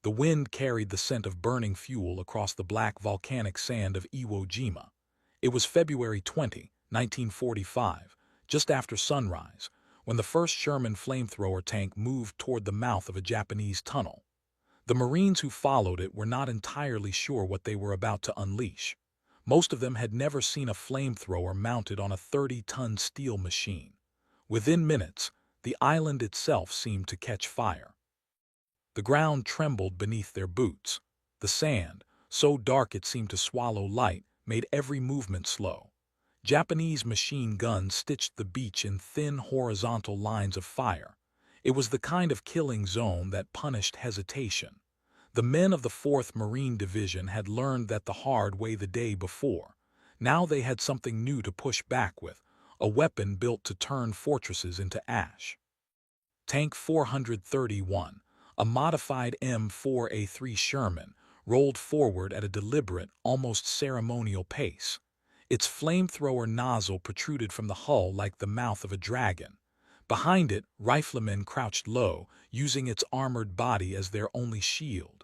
The wind carried the scent of burning fuel across the black volcanic sand of Iwo Jima. It was February 20, 1945, just after sunrise, when the first Sherman flamethrower tank moved toward the mouth of a Japanese tunnel. The Marines who followed it were not entirely sure what they were about to unleash. Most of them had never seen a flamethrower mounted on a 30-ton steel machine. Within minutes, the island itself seemed to catch fire. The ground trembled beneath their boots. The sand, so dark it seemed to swallow light, made every movement slow. Japanese machine guns stitched the beach in thin horizontal lines of fire. It was the kind of killing zone that punished hesitation. The men of the 4th Marine Division had learned that the hard way the day before. Now they had something new to push back with, a weapon built to turn fortresses into ash. Tank 431, a modified M4A3 Sherman, rolled forward at a deliberate, almost ceremonial pace. Its flamethrower nozzle protruded from the hull like the mouth of a dragon. Behind it, riflemen crouched low, using its armored body as their only shield.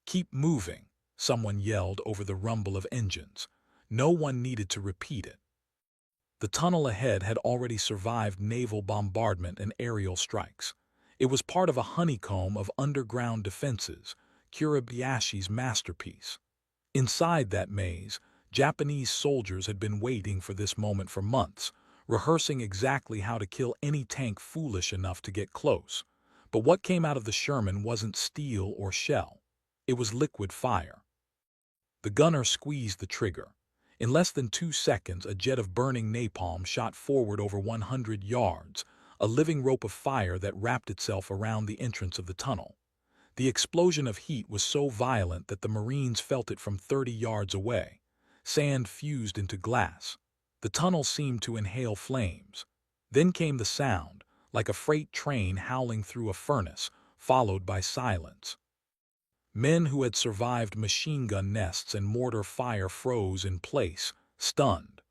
"Keep moving," someone yelled over the rumble of engines. No one needed to repeat it. The tunnel ahead had already survived naval bombardment and aerial strikes. It was part of a honeycomb of underground defenses, Kuribayashi's masterpiece. Inside that maze, Japanese soldiers had been waiting for this moment for months, rehearsing exactly how to kill any tank foolish enough to get close. But what came out of the Sherman wasn't steel or shell. It was liquid fire. The gunner squeezed the trigger. In less than 2 seconds, a jet of burning napalm shot forward over 100 yards, a living rope of fire that wrapped itself around the entrance of the tunnel. The explosion of heat was so violent that the Marines felt it from 30 yards away. Sand fused into glass. The tunnel seemed to inhale flames. Then came the sound, like a freight train howling through a furnace, followed by silence. Men who had survived machine gun nests and mortar fire froze in place, stunned.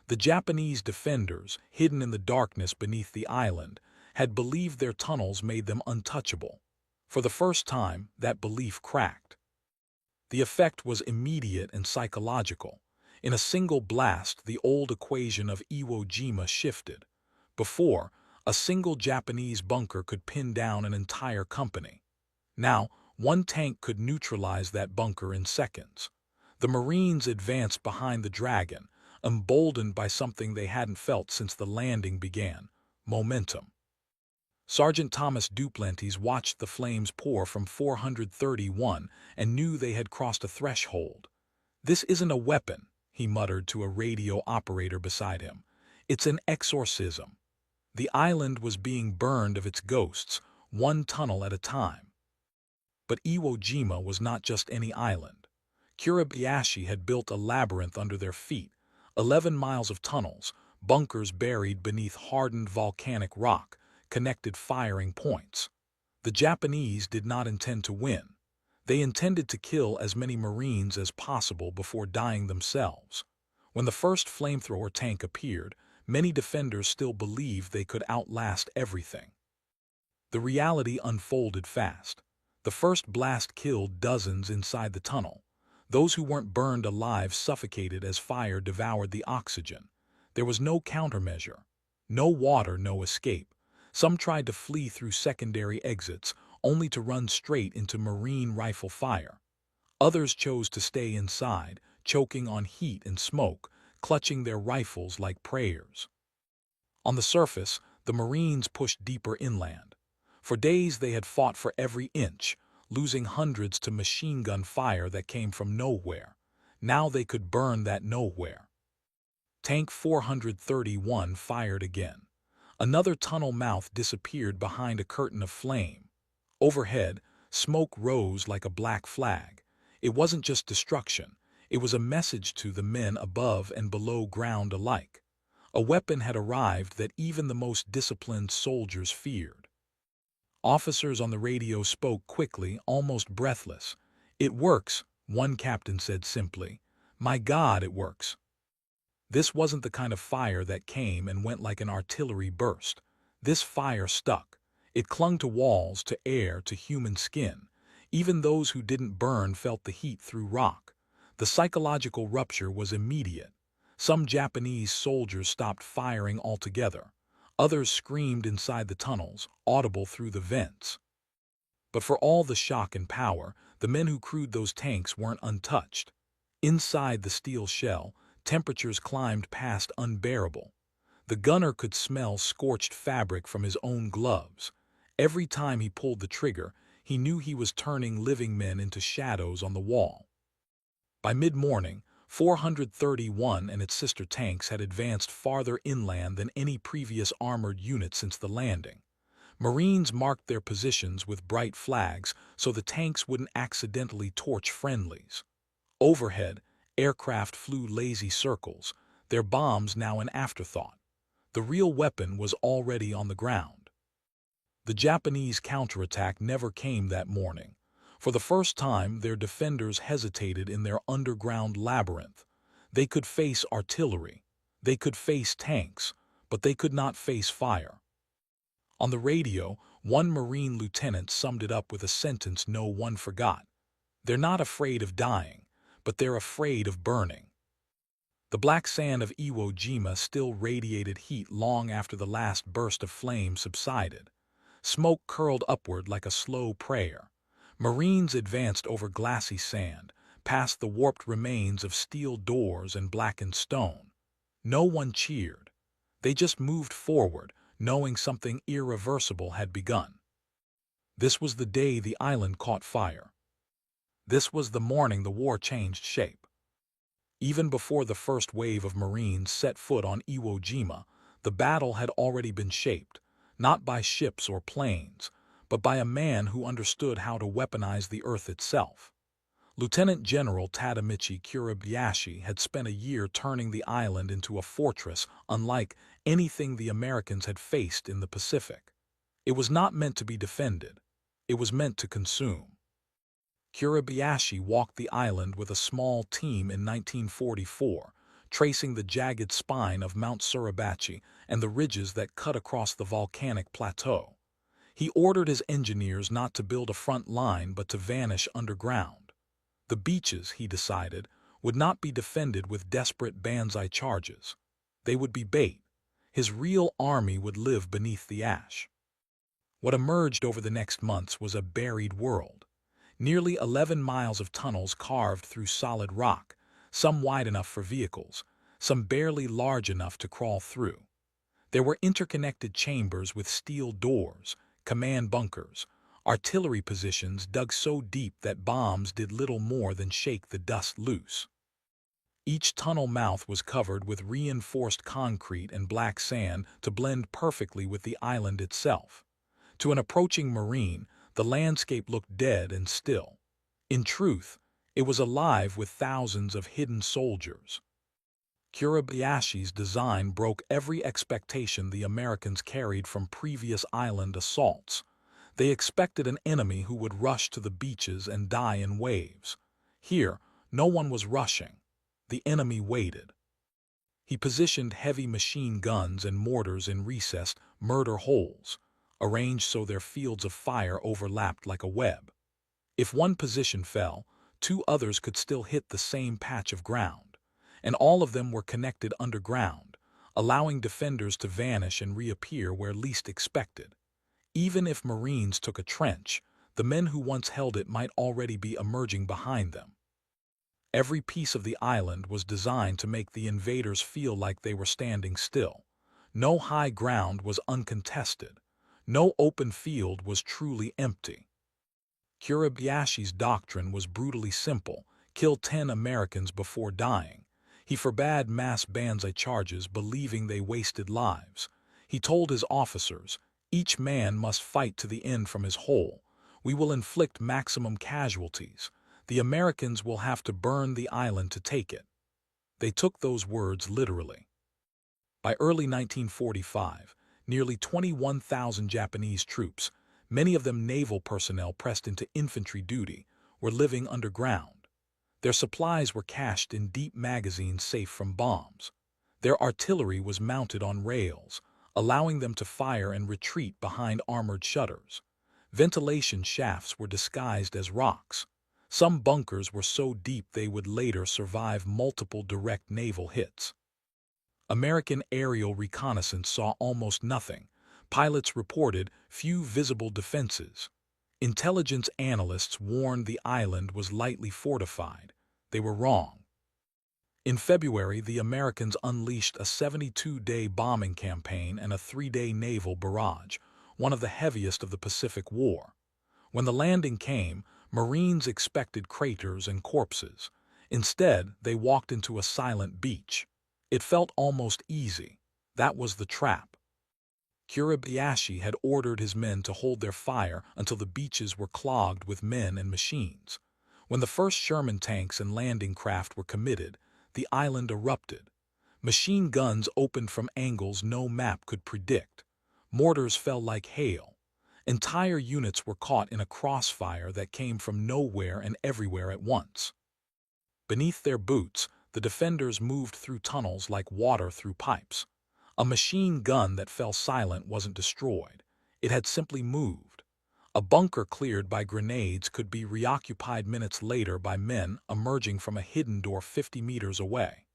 The Japanese defenders, hidden in the darkness beneath the island, had believed their tunnels made them untouchable. For the first time, that belief cracked. The effect was immediate and psychological. In a single blast, the old equation of Iwo Jima shifted. Before, a single Japanese bunker could pin down an entire company. Now, one tank could neutralize that bunker in seconds. The Marines advanced behind the Dragon, emboldened by something they hadn't felt since the landing began: momentum. Sergeant Thomas Duplantis watched the flames pour from 431 and knew they had crossed a threshold. "This isn't a weapon," he muttered to a radio operator beside him. "It's an exorcism." The island was being burned of its ghosts, one tunnel at a time. But Iwo Jima was not just any island. Kuribayashi had built a labyrinth under their feet, 11 miles of tunnels, bunkers buried beneath hardened volcanic rock, connected firing points. The Japanese did not intend to win. They intended to kill as many Marines as possible before dying themselves. When the first flamethrower tank appeared, many defenders still believed they could outlast everything. The reality unfolded fast. The first blast killed dozens inside the tunnel. Those who weren't burned alive suffocated as fire devoured the oxygen. There was no countermeasure. No water, no escape. Some tried to flee through secondary exits, only to run straight into Marine rifle fire. Others chose to stay inside, choking on heat and smoke, clutching their rifles like prayers. On the surface, the Marines pushed deeper inland. For days they had fought for every inch, losing hundreds to machine gun fire that came from nowhere. Now they could burn that nowhere. Tank 431 fired again. Another tunnel mouth disappeared behind a curtain of flame. Overhead, smoke rose like a black flag. It wasn't just destruction. It was a message to the men above and below ground alike. A weapon had arrived that even the most disciplined soldiers feared. Officers on the radio spoke quickly, almost breathless. "It works," one captain said simply. "My God, it works." This wasn't the kind of fire that came and went like an artillery burst. This fire stuck. It clung to walls, to air, to human skin. Even those who didn't burn felt the heat through rock. The psychological rupture was immediate. Some Japanese soldiers stopped firing altogether. Others screamed inside the tunnels, audible through the vents. But for all the shock and power, the men who crewed those tanks weren't untouched. Inside the steel shell, temperatures climbed past unbearable. The gunner could smell scorched fabric from his own gloves. Every time he pulled the trigger, he knew he was turning living men into shadows on the wall. By mid-morning, 431 and its sister tanks had advanced farther inland than any previous armored unit since the landing. Marines marked their positions with bright flags so the tanks wouldn't accidentally torch friendlies. Overhead, aircraft flew lazy circles, their bombs now an afterthought. The real weapon was already on the ground. The Japanese counterattack never came that morning. For the first time, their defenders hesitated in their underground labyrinth. They could face artillery, they could face tanks, but they could not face fire. On the radio, one Marine lieutenant summed it up with a sentence no one forgot. They're not afraid of dying, but they're afraid of burning. The black sand of Iwo Jima still radiated heat long after the last burst of flame subsided. Smoke curled upward like a slow prayer. Marines advanced over glassy sand, past the warped remains of steel doors and blackened stone. No one cheered. They just moved forward, knowing something irreversible had begun. This was the day the island caught fire. This was the morning the war changed shape. Even before the first wave of Marines set foot on Iwo Jima, the battle had already been shaped, not by ships or planes, but by a man who understood how to weaponize the earth itself. Lieutenant General Tadamichi Kurabayashi had spent a year turning the island into a fortress unlike anything the Americans had faced in the Pacific. It was not meant to be defended. It was meant to consume. Kurabayashi walked the island with a small team in 1944, tracing the jagged spine of Mount Suribachi and the ridges that cut across the volcanic plateau. He ordered his engineers not to build a front line but to vanish underground. The beaches, he decided, would not be defended with desperate banzai charges. They would be bait. His real army would live beneath the ash. What emerged over the next months was a buried world. Nearly 11 miles of tunnels carved through solid rock, some wide enough for vehicles, some barely large enough to crawl through. There were interconnected chambers with steel doors, command bunkers, artillery positions dug so deep that bombs did little more than shake the dust loose. Each tunnel mouth was covered with reinforced concrete and black sand to blend perfectly with the island itself. To an approaching Marine, the landscape looked dead and still. In truth, it was alive with thousands of hidden soldiers. Kurabayashi's design broke every expectation the Americans carried from previous island assaults. They expected an enemy who would rush to the beaches and die in waves. Here, no one was rushing. The enemy waited. He positioned heavy machine guns and mortars in recessed murder holes, arranged so their fields of fire overlapped like a web. If one position fell, two others could still hit the same patch of ground, and all of them were connected underground, allowing defenders to vanish and reappear where least expected. Even if Marines took a trench, the men who once held it might already be emerging behind them. Every piece of the island was designed to make the invaders feel like they were standing still. No high ground was uncontested. No open field was truly empty. Kurabayashi's doctrine was brutally simple: kill 10 Americans before dying. He forbade mass banzai charges, believing they wasted lives. He told his officers, each man must fight to the end from his hole. We will inflict maximum casualties. The Americans will have to burn the island to take it. They took those words literally. By early 1945, nearly 21,000 Japanese troops, many of them naval personnel pressed into infantry duty, were living underground. Their supplies were cached in deep magazines safe from bombs. Their artillery was mounted on rails, allowing them to fire and retreat behind armored shutters. Ventilation shafts were disguised as rocks. Some bunkers were so deep they would later survive multiple direct naval hits. American aerial reconnaissance saw almost nothing. Pilots reported few visible defenses. Intelligence analysts warned the island was lightly fortified. They were wrong. In February, the Americans unleashed a 72-day bombing campaign and a 3-day naval barrage, one of the heaviest of the Pacific War. When the landing came, Marines expected craters and corpses. Instead, they walked into a silent beach. It felt almost easy. That was the trap. Kiribayashi had ordered his men to hold their fire until the beaches were clogged with men and machines. When the first Sherman tanks and landing craft were committed, the island erupted. Machine guns opened from angles no map could predict. Mortars fell like hail. Entire units were caught in a crossfire that came from nowhere and everywhere at once. Beneath their boots, the defenders moved through tunnels like water through pipes. A machine gun that fell silent wasn't destroyed. It had simply moved. A bunker cleared by grenades could be reoccupied minutes later by men emerging from a hidden door 50 meters away.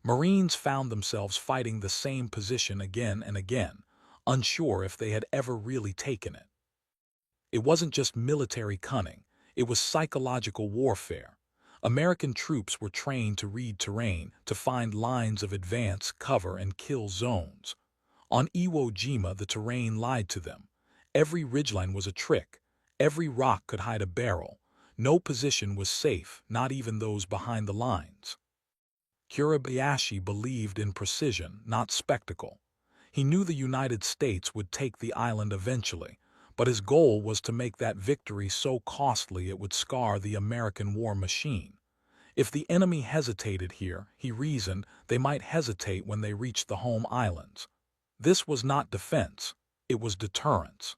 Marines found themselves fighting the same position again and again, unsure if they had ever really taken it. It wasn't just military cunning, it was psychological warfare. American troops were trained to read terrain, to find lines of advance, cover, and kill zones. On Iwo Jima, the terrain lied to them. Every ridgeline was a trick. Every rock could hide a barrel. No position was safe, not even those behind the lines. Kiribayashi believed in precision, not spectacle. He knew the United States would take the island eventually, but his goal was to make that victory so costly it would scar the American war machine. If the enemy hesitated here, he reasoned, they might hesitate when they reached the home islands. This was not defense, it was deterrence.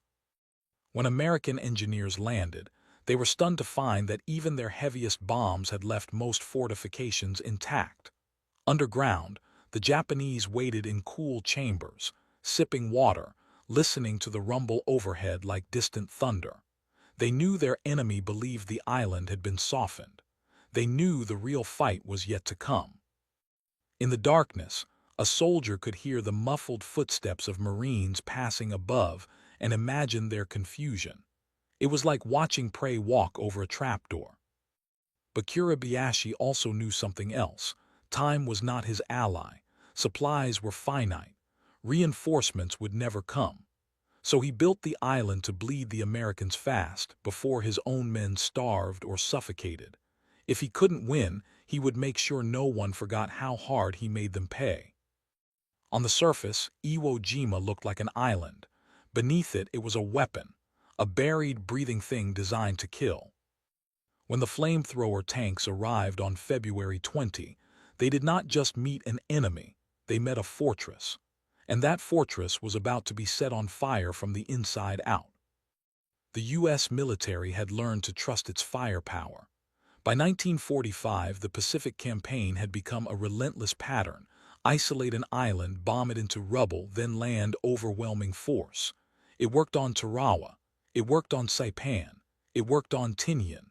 When American engineers landed, they were stunned to find that even their heaviest bombs had left most fortifications intact. Underground, the Japanese waited in cool chambers, sipping water, listening to the rumble overhead like distant thunder. They knew their enemy believed the island had been softened. They knew the real fight was yet to come. In the darkness, a soldier could hear the muffled footsteps of Marines passing above and imagine their confusion. It was like watching prey walk over a trapdoor. But Kiribayashi also knew something else. Time was not his ally. Supplies were finite. Reinforcements would never come. So he built the island to bleed the Americans fast before his own men starved or suffocated. If he couldn't win, he would make sure no one forgot how hard he made them pay. On the surface, Iwo Jima looked like an island. Beneath it, it was a weapon, a buried, breathing thing designed to kill. When the Flamethrower tanks arrived on February 20, they did not just meet an enemy, they met a fortress. And that fortress was about to be set on fire from the inside out. The U.S. military had learned to trust its firepower. By 1945, the Pacific Campaign had become a relentless pattern: isolate an island, bomb it into rubble, then land overwhelming force. It worked on Tarawa. It worked on Saipan. It worked on Tinian.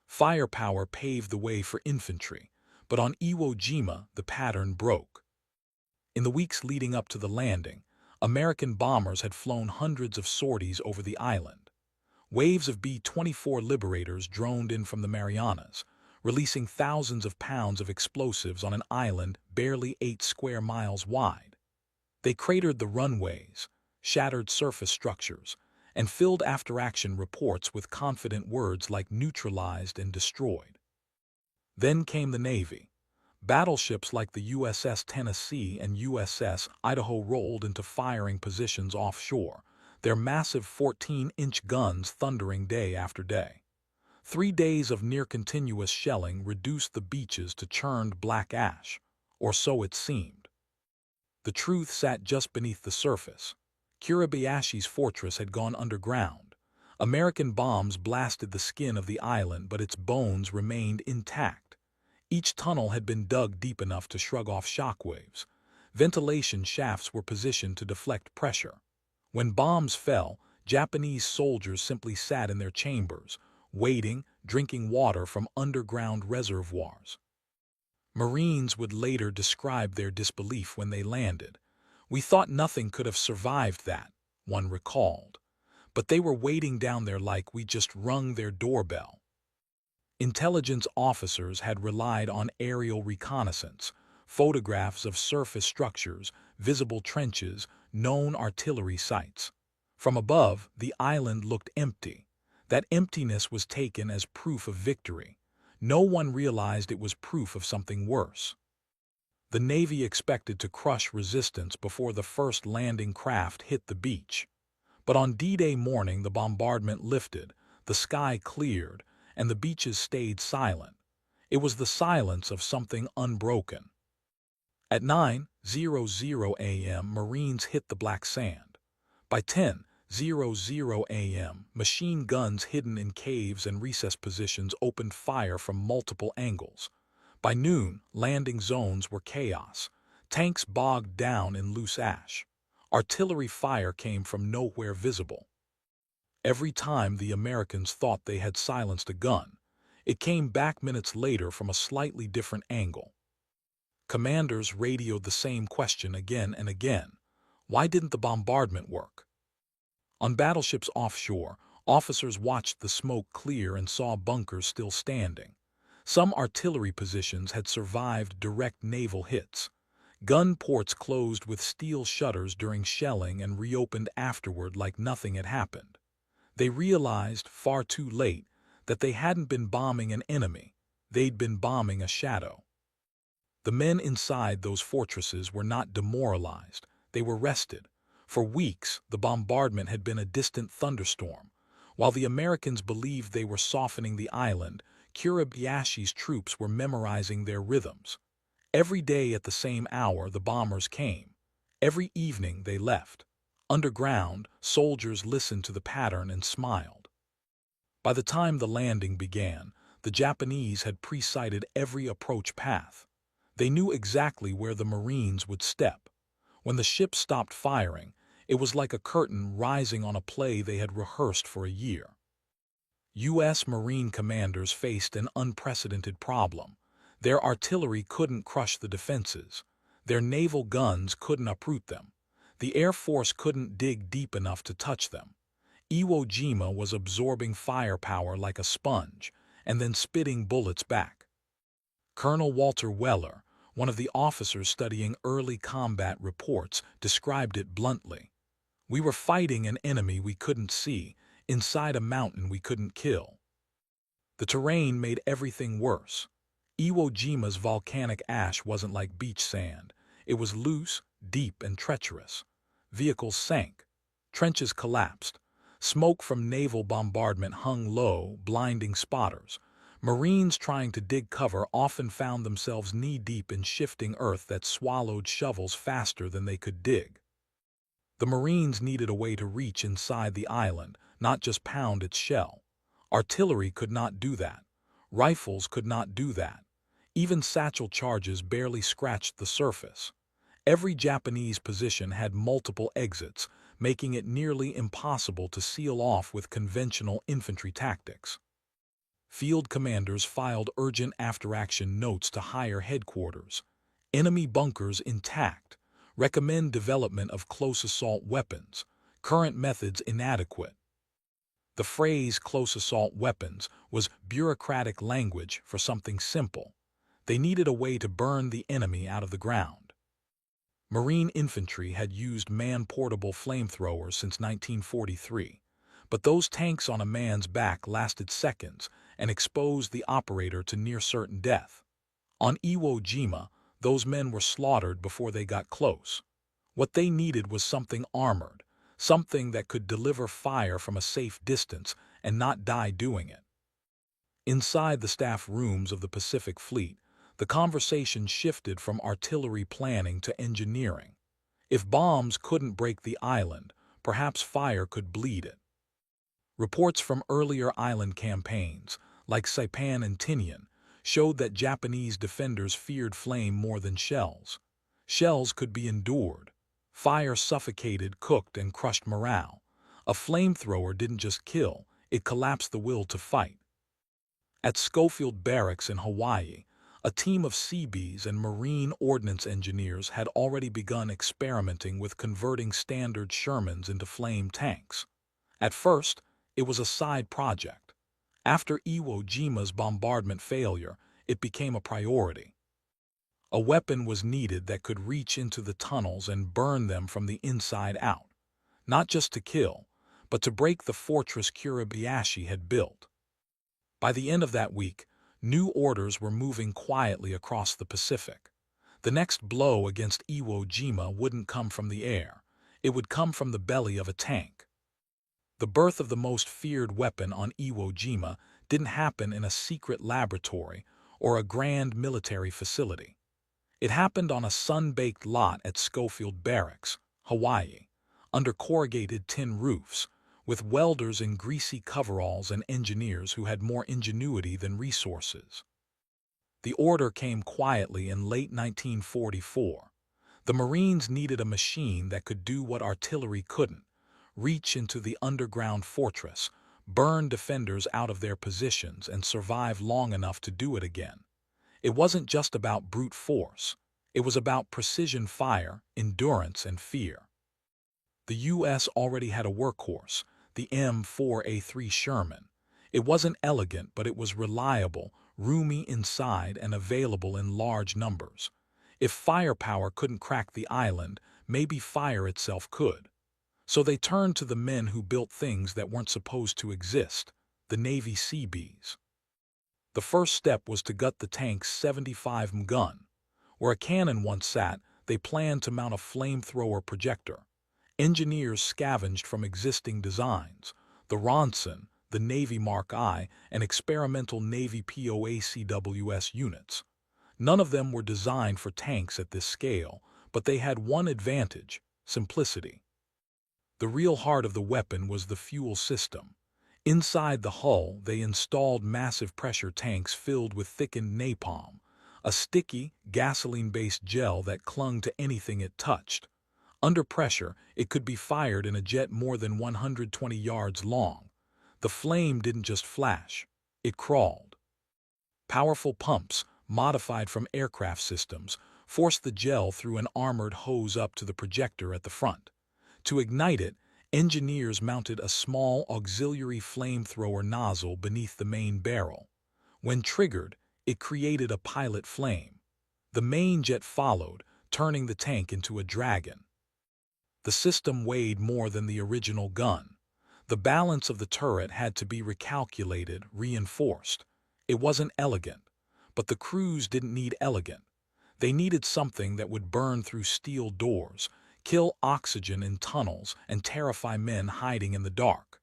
Firepower paved the way for infantry, but on Iwo Jima, the pattern broke. In the weeks leading up to the landing, American bombers had flown hundreds of sorties over the island. Waves of B-24 Liberators droned in from the Marianas, releasing thousands of pounds of explosives on an island barely 8 square miles wide. They cratered the runways, shattered surface structures, and filled after-action reports with confident words like neutralized and destroyed. Then came the Navy. Battleships like the USS Tennessee and USS Idaho rolled into firing positions offshore, their massive 14-inch guns thundering day after day. 3 days of near-continuous shelling reduced the beaches to churned black ash, or so it seemed. The truth sat just beneath the surface. Kiribayashi's fortress had gone underground. American bombs blasted the skin of the island, but its bones remained intact. Each tunnel had been dug deep enough to shrug off shockwaves. Ventilation shafts were positioned to deflect pressure. When bombs fell, Japanese soldiers simply sat in their chambers, waiting, drinking water from underground reservoirs. Marines would later describe their disbelief when they landed. "We thought nothing could have survived that," one recalled. "But they were waiting down there like we just rung their doorbell." Intelligence officers had relied on aerial reconnaissance, photographs of surface structures, visible trenches, known artillery sites. From above, the island looked empty. That emptiness was taken as proof of victory. No one realized it was proof of something worse. The Navy expected to crush resistance before the first landing craft hit the beach. But on D-Day morning the bombardment lifted, the sky cleared, and the beaches stayed silent. It was the silence of something unbroken. At 9:00 a.m. Marines hit the black sand. By 10:00 a.m., machine guns hidden in caves and recess positions opened fire from multiple angles. By noon, landing zones were chaos. Tanks bogged down in loose ash. Artillery fire came from nowhere visible. Every time the Americans thought they had silenced a gun, it came back minutes later from a slightly different angle. Commanders radioed the same question again and again. Why didn't the bombardment work? On battleships offshore, officers watched the smoke clear and saw bunkers still standing. Some artillery positions had survived direct naval hits. Gun ports closed with steel shutters during shelling and reopened afterward like nothing had happened. They realized, far too late, that they hadn't been bombing an enemy, they'd been bombing a shadow. The men inside those fortresses were not demoralized, they were rested. For weeks, the bombardment had been a distant thunderstorm. While the Americans believed they were softening the island, Kiribayashi's troops were memorizing their rhythms. Every day at the same hour the bombers came. Every evening they left. Underground, soldiers listened to the pattern and smiled. By the time the landing began, the Japanese had pre-sighted every approach path. They knew exactly where the Marines would step. When the ship stopped firing, it was like a curtain rising on a play they had rehearsed for a year. U.S. Marine commanders faced an unprecedented problem. Their artillery couldn't crush the defenses. Their naval guns couldn't uproot them. The Air Force couldn't dig deep enough to touch them. Iwo Jima was absorbing firepower like a sponge, and then spitting bullets back. Colonel Walter Weller, one of the officers studying early combat reports, described it bluntly. "We were fighting an enemy we couldn't see, inside a mountain we couldn't kill." The terrain made everything worse. Iwo Jima's volcanic ash wasn't like beach sand. It was loose, deep, and treacherous. Vehicles sank. Trenches collapsed. Smoke from naval bombardment hung low, blinding spotters. Marines trying to dig cover often found themselves knee-deep in shifting earth that swallowed shovels faster than they could dig. The Marines needed a way to reach inside the island, not just pound its shell. Artillery could not do that. Rifles could not do that. Even satchel charges barely scratched the surface. Every Japanese position had multiple exits, making it nearly impossible to seal off with conventional infantry tactics. Field commanders filed urgent after-action notes to higher headquarters. Enemy bunkers intact. Recommend development of close assault weapons. Current methods inadequate. The phrase close assault weapons was bureaucratic language for something simple. They needed a way to burn the enemy out of the ground. Marine infantry had used man-portable flamethrowers since 1943, but those tanks on a man's back lasted seconds and exposed the operator to near-certain death. On Iwo Jima, those men were slaughtered before they got close. What they needed was something armored, something that could deliver fire from a safe distance and not die doing it. Inside the staff rooms of the Pacific Fleet, the conversation shifted from artillery planning to engineering. If bombs couldn't break the island, perhaps fire could bleed it. Reports from earlier island campaigns, like Saipan and Tinian, showed that Japanese defenders feared flame more than shells. Shells could be endured. Fire suffocated, cooked, and crushed morale. A flamethrower didn't just kill, it collapsed the will to fight. At Schofield Barracks in Hawaii, a team of Seabees and Marine Ordnance engineers had already begun experimenting with converting standard Shermans into flame tanks. At first, it was a side project. After Iwo Jima's bombardment failure, it became a priority. A weapon was needed that could reach into the tunnels and burn them from the inside out, not just to kill, but to break the fortress Kiribayashi had built. By the end of that week, new orders were moving quietly across the Pacific. The next blow against Iwo Jima wouldn't come from the air. It would come from the belly of a tank. The birth of the most feared weapon on Iwo Jima didn't happen in a secret laboratory or a grand military facility. It happened on a sun-baked lot at Schofield Barracks, Hawaii, under corrugated tin roofs, with welders in greasy coveralls and engineers who had more ingenuity than resources. The order came quietly in late 1944. The Marines needed a machine that could do what artillery couldn't: reach into the underground fortress, burn defenders out of their positions, and survive long enough to do it again. It wasn't just about brute force. It was about precision fire, endurance, and fear. The U.S. already had a workhorse, the M4 Sherman. It wasn't elegant, but it was reliable, roomy inside, and available in large numbers. If firepower couldn't crack the island, maybe fire itself could. So they turned to the men who built things that weren't supposed to exist, the Navy Seabees. The first step was to gut the tank's 75 gun. Where a cannon once sat, they planned to mount a flamethrower projector. Engineers scavenged from existing designs: the Ronson, the Navy Mark I, and experimental Navy POACWS units. None of them were designed for tanks at this scale, but they had one advantage: simplicity. The real heart of the weapon was the fuel system. Inside the hull, they installed massive pressure tanks filled with thickened napalm, a sticky, gasoline-based gel that clung to anything it touched. Under pressure, it could be fired in a jet more than 120 yards long. The flame didn't just flash, it crawled. Powerful pumps, modified from aircraft systems, forced the gel through an armored hose up to the projector at the front. To ignite it, engineers mounted a small auxiliary flamethrower nozzle beneath the main barrel. When triggered, it created a pilot flame. The main jet followed, turning the tank into a dragon. The system weighed more than the original gun. The balance of the turret had to be recalculated, reinforced. It wasn't elegant, but the crews didn't need elegant. They needed something that would burn through steel doors, kill oxygen in tunnels, and terrify men hiding in the dark.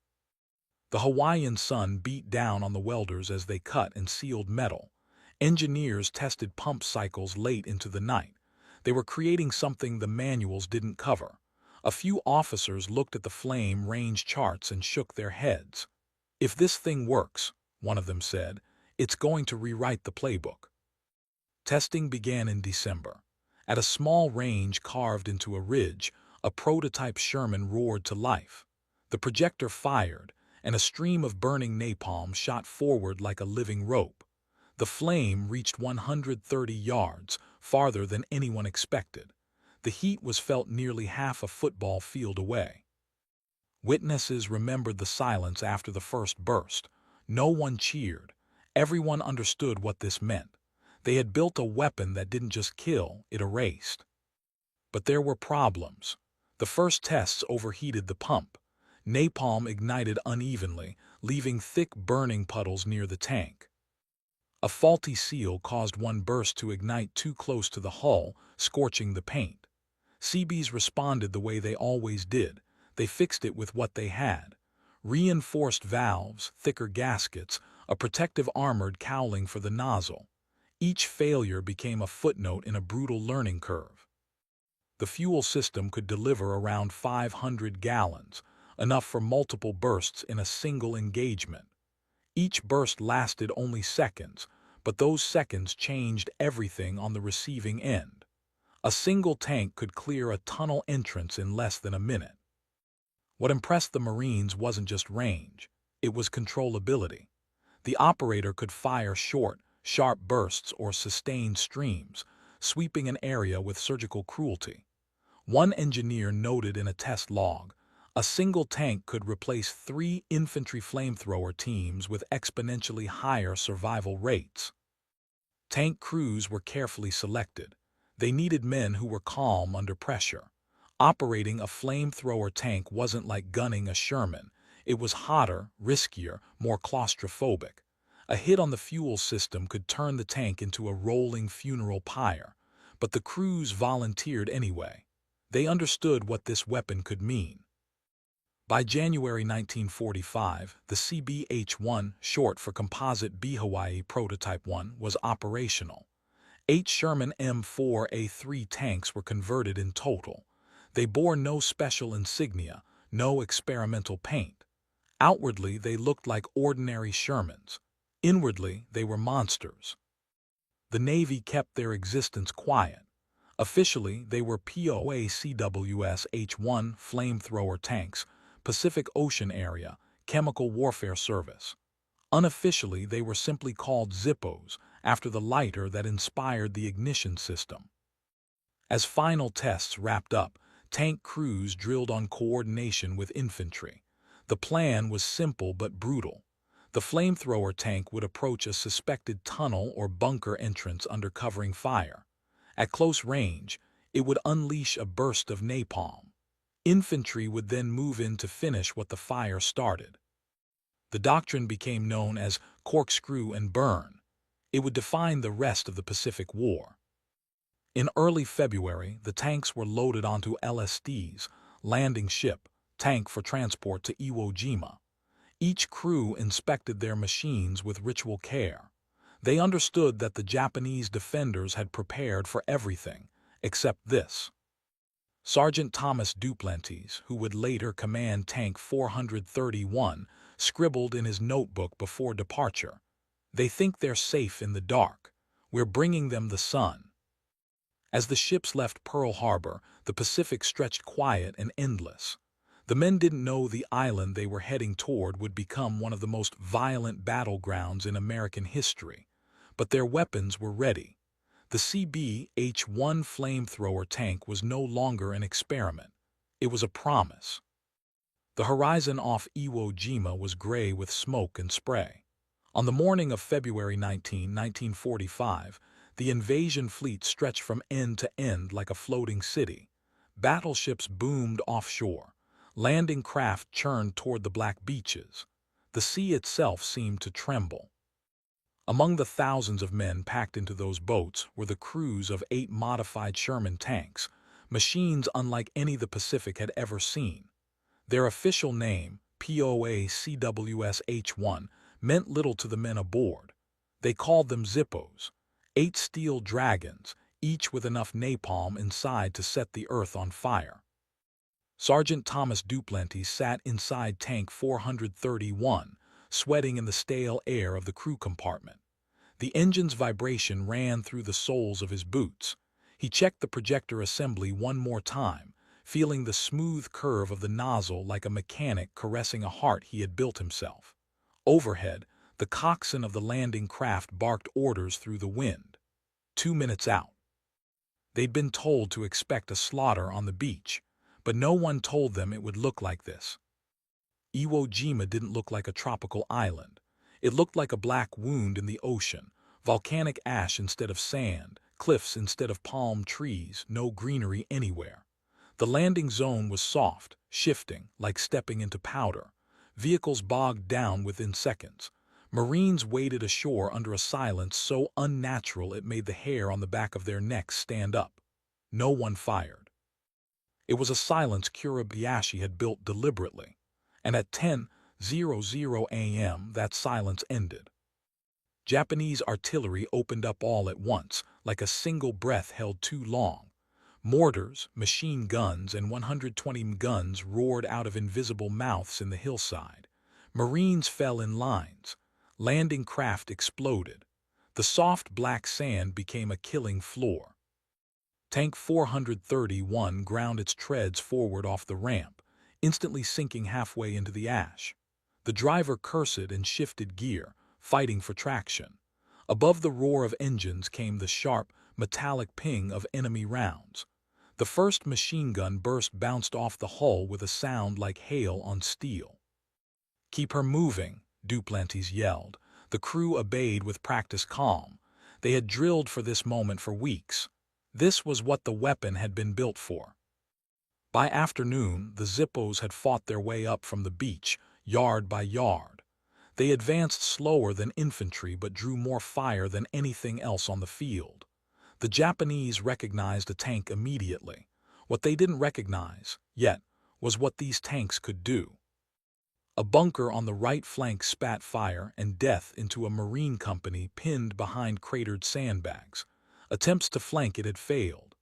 The Hawaiian sun beat down on the welders as they cut and sealed metal. Engineers tested pump cycles late into the night. They were creating something the manuals didn't cover. A few officers looked at the flame range charts and shook their heads. "If this thing works," one of them said, "it's going to rewrite the playbook." Testing began in December. At a small range carved into a ridge, a prototype Sherman roared to life. The projector fired, and a stream of burning napalm shot forward like a living rope. The flame reached 130 yards, farther than anyone expected. The heat was felt nearly half a football field away. Witnesses remembered the silence after the first burst. No one cheered. Everyone understood what this meant. They had built a weapon that didn't just kill, it erased. But there were problems. The first tests overheated the pump. Napalm ignited unevenly, leaving thick burning puddles near the tank. A faulty seal caused one burst to ignite too close to the hull, scorching the paint. Seabees responded the way they always did. They fixed it with what they had: reinforced valves, thicker gaskets, a protective armored cowling for the nozzle. Each failure became a footnote in a brutal learning curve. The fuel system could deliver around 500 gallons, enough for multiple bursts in a single engagement. Each burst lasted only seconds, but those seconds changed everything on the receiving end. A single tank could clear a tunnel entrance in less than a minute. What impressed the Marines wasn't just range, it was controllability. The operator could fire short, sharp bursts or sustained streams, sweeping an area with surgical cruelty. One engineer noted in a test log, a single tank could replace 3 infantry flamethrower teams with exponentially higher survival rates. Tank crews were carefully selected. They needed men who were calm under pressure. Operating a flamethrower tank wasn't like gunning a Sherman. It was hotter, riskier, more claustrophobic. A hit on the fuel system could turn the tank into a rolling funeral pyre, but the crews volunteered anyway. They understood what this weapon could mean. By January 1945, the CBH-1, short for Composite WWII Prototype 1, was operational. 8 Sherman M4A3 tanks were converted in total. They bore no special insignia, no experimental paint. Outwardly, they looked like ordinary Shermans. Inwardly, they were monsters. The Navy kept their existence quiet. Officially, they were POACWS H-1 flamethrower tanks, Pacific Ocean Area, Chemical Warfare Service. Unofficially, they were simply called Zippos, after the lighter that inspired the ignition system. As final tests wrapped up, tank crews drilled on coordination with infantry. The plan was simple but brutal. The flamethrower tank would approach a suspected tunnel or bunker entrance under covering fire. At close range, it would unleash a burst of napalm. Infantry would then move in to finish what the fire started. The doctrine became known as corkscrew and burn. It would define the rest of the Pacific War. In early February, the tanks were loaded onto LSDs, landing ship, tank for transport to Iwo Jima. Each crew inspected their machines with ritual care. They understood that the Japanese defenders had prepared for everything, except this. Sergeant Thomas Duplantis, who would later command Tank 431, scribbled in his notebook before departure, "They think they're safe in the dark. We're bringing them the sun." As the ships left Pearl Harbor, the Pacific stretched quiet and endless. The men didn't know the island they were heading toward would become one of the most violent battlegrounds in American history. But their weapons were ready. The CBH-1 flamethrower tank was no longer an experiment. It was a promise. The horizon off Iwo Jima was gray with smoke and spray. On the morning of February 19, 1945, the invasion fleet stretched from end to end like a floating city. Battleships boomed offshore. Landing craft churned toward the black beaches. The sea itself seemed to tremble. Among the thousands of men packed into those boats were the crews of 8 modified Sherman tanks, machines unlike any the Pacific had ever seen. Their official name, POACWS H-1, meant little to the men aboard. They called them Zippos, 8 steel dragons, each with enough napalm inside to set the earth on fire. Sergeant Thomas Duplantis sat inside Tank 431, sweating in the stale air of the crew compartment. The engine's vibration ran through the soles of his boots. He checked the projector assembly one more time, feeling the smooth curve of the nozzle like a mechanic caressing a heart he had built himself. Overhead, the coxswain of the landing craft barked orders through the wind. 2 minutes out. They'd been told to expect a slaughter on the beach, but no one told them it would look like this. Iwo Jima didn't look like a tropical island. It looked like a black wound in the ocean, volcanic ash instead of sand, cliffs instead of palm trees, no greenery anywhere. The landing zone was soft, shifting, like stepping into powder. Vehicles bogged down within seconds. Marines waded ashore under a silence so unnatural it made the hair on the back of their necks stand up. No one fired. It was a silence Kurabayashi had built deliberately, and at 10:00 a.m. that silence ended. Japanese artillery opened up all at once, like a single breath held too long. Mortars, machine guns, and 120 guns roared out of invisible mouths in the hillside. Marines fell in lines. Landing craft exploded. The soft black sand became a killing floor. Tank 431 ground its treads forward off the ramp. instantly sinking halfway into the ash. The driver cursed and shifted gear, fighting for traction. Above the roar of engines came the sharp, metallic ping of enemy rounds. The first machine gun burst bounced off the hull with a sound like hail on steel. "Keep her moving," Duplantis yelled. The crew obeyed with practiced calm. They had drilled for this moment for weeks. This was what the weapon had been built for. By afternoon, the Zippos had fought their way up from the beach, yard by yard. They advanced slower than infantry but drew more fire than anything else on the field. The Japanese recognized a tank immediately. What they didn't recognize, yet, was what these tanks could do. A bunker on the right flank spat fire and death into a marine company pinned behind cratered sandbags. Attempts to flank it had failed.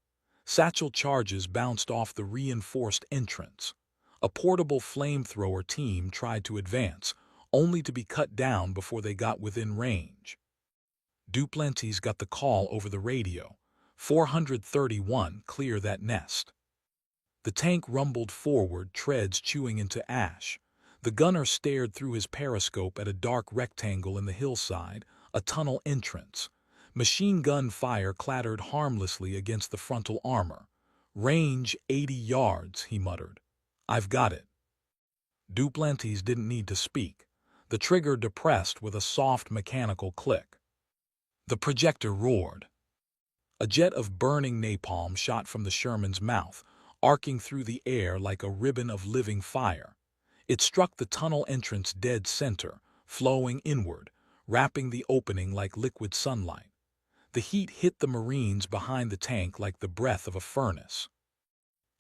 Satchel charges bounced off the reinforced entrance. A portable flamethrower team tried to advance, only to be cut down before they got within range. Duplantis got the call over the radio. 431, clear that nest. The tank rumbled forward, treads chewing into ash. The gunner stared through his periscope at a dark rectangle in the hillside, a tunnel entrance. Machine gun fire clattered harmlessly against the frontal armor. "Range 80 yards, he muttered. "I've got it." Duplantis didn't need to speak. The trigger depressed with a soft mechanical click. The projector roared. A jet of burning napalm shot from the Sherman's mouth, arcing through the air like a ribbon of living fire. It struck the tunnel entrance dead center, flowing inward, wrapping the opening like liquid sunlight. The heat hit the Marines behind the tank like the breath of a furnace.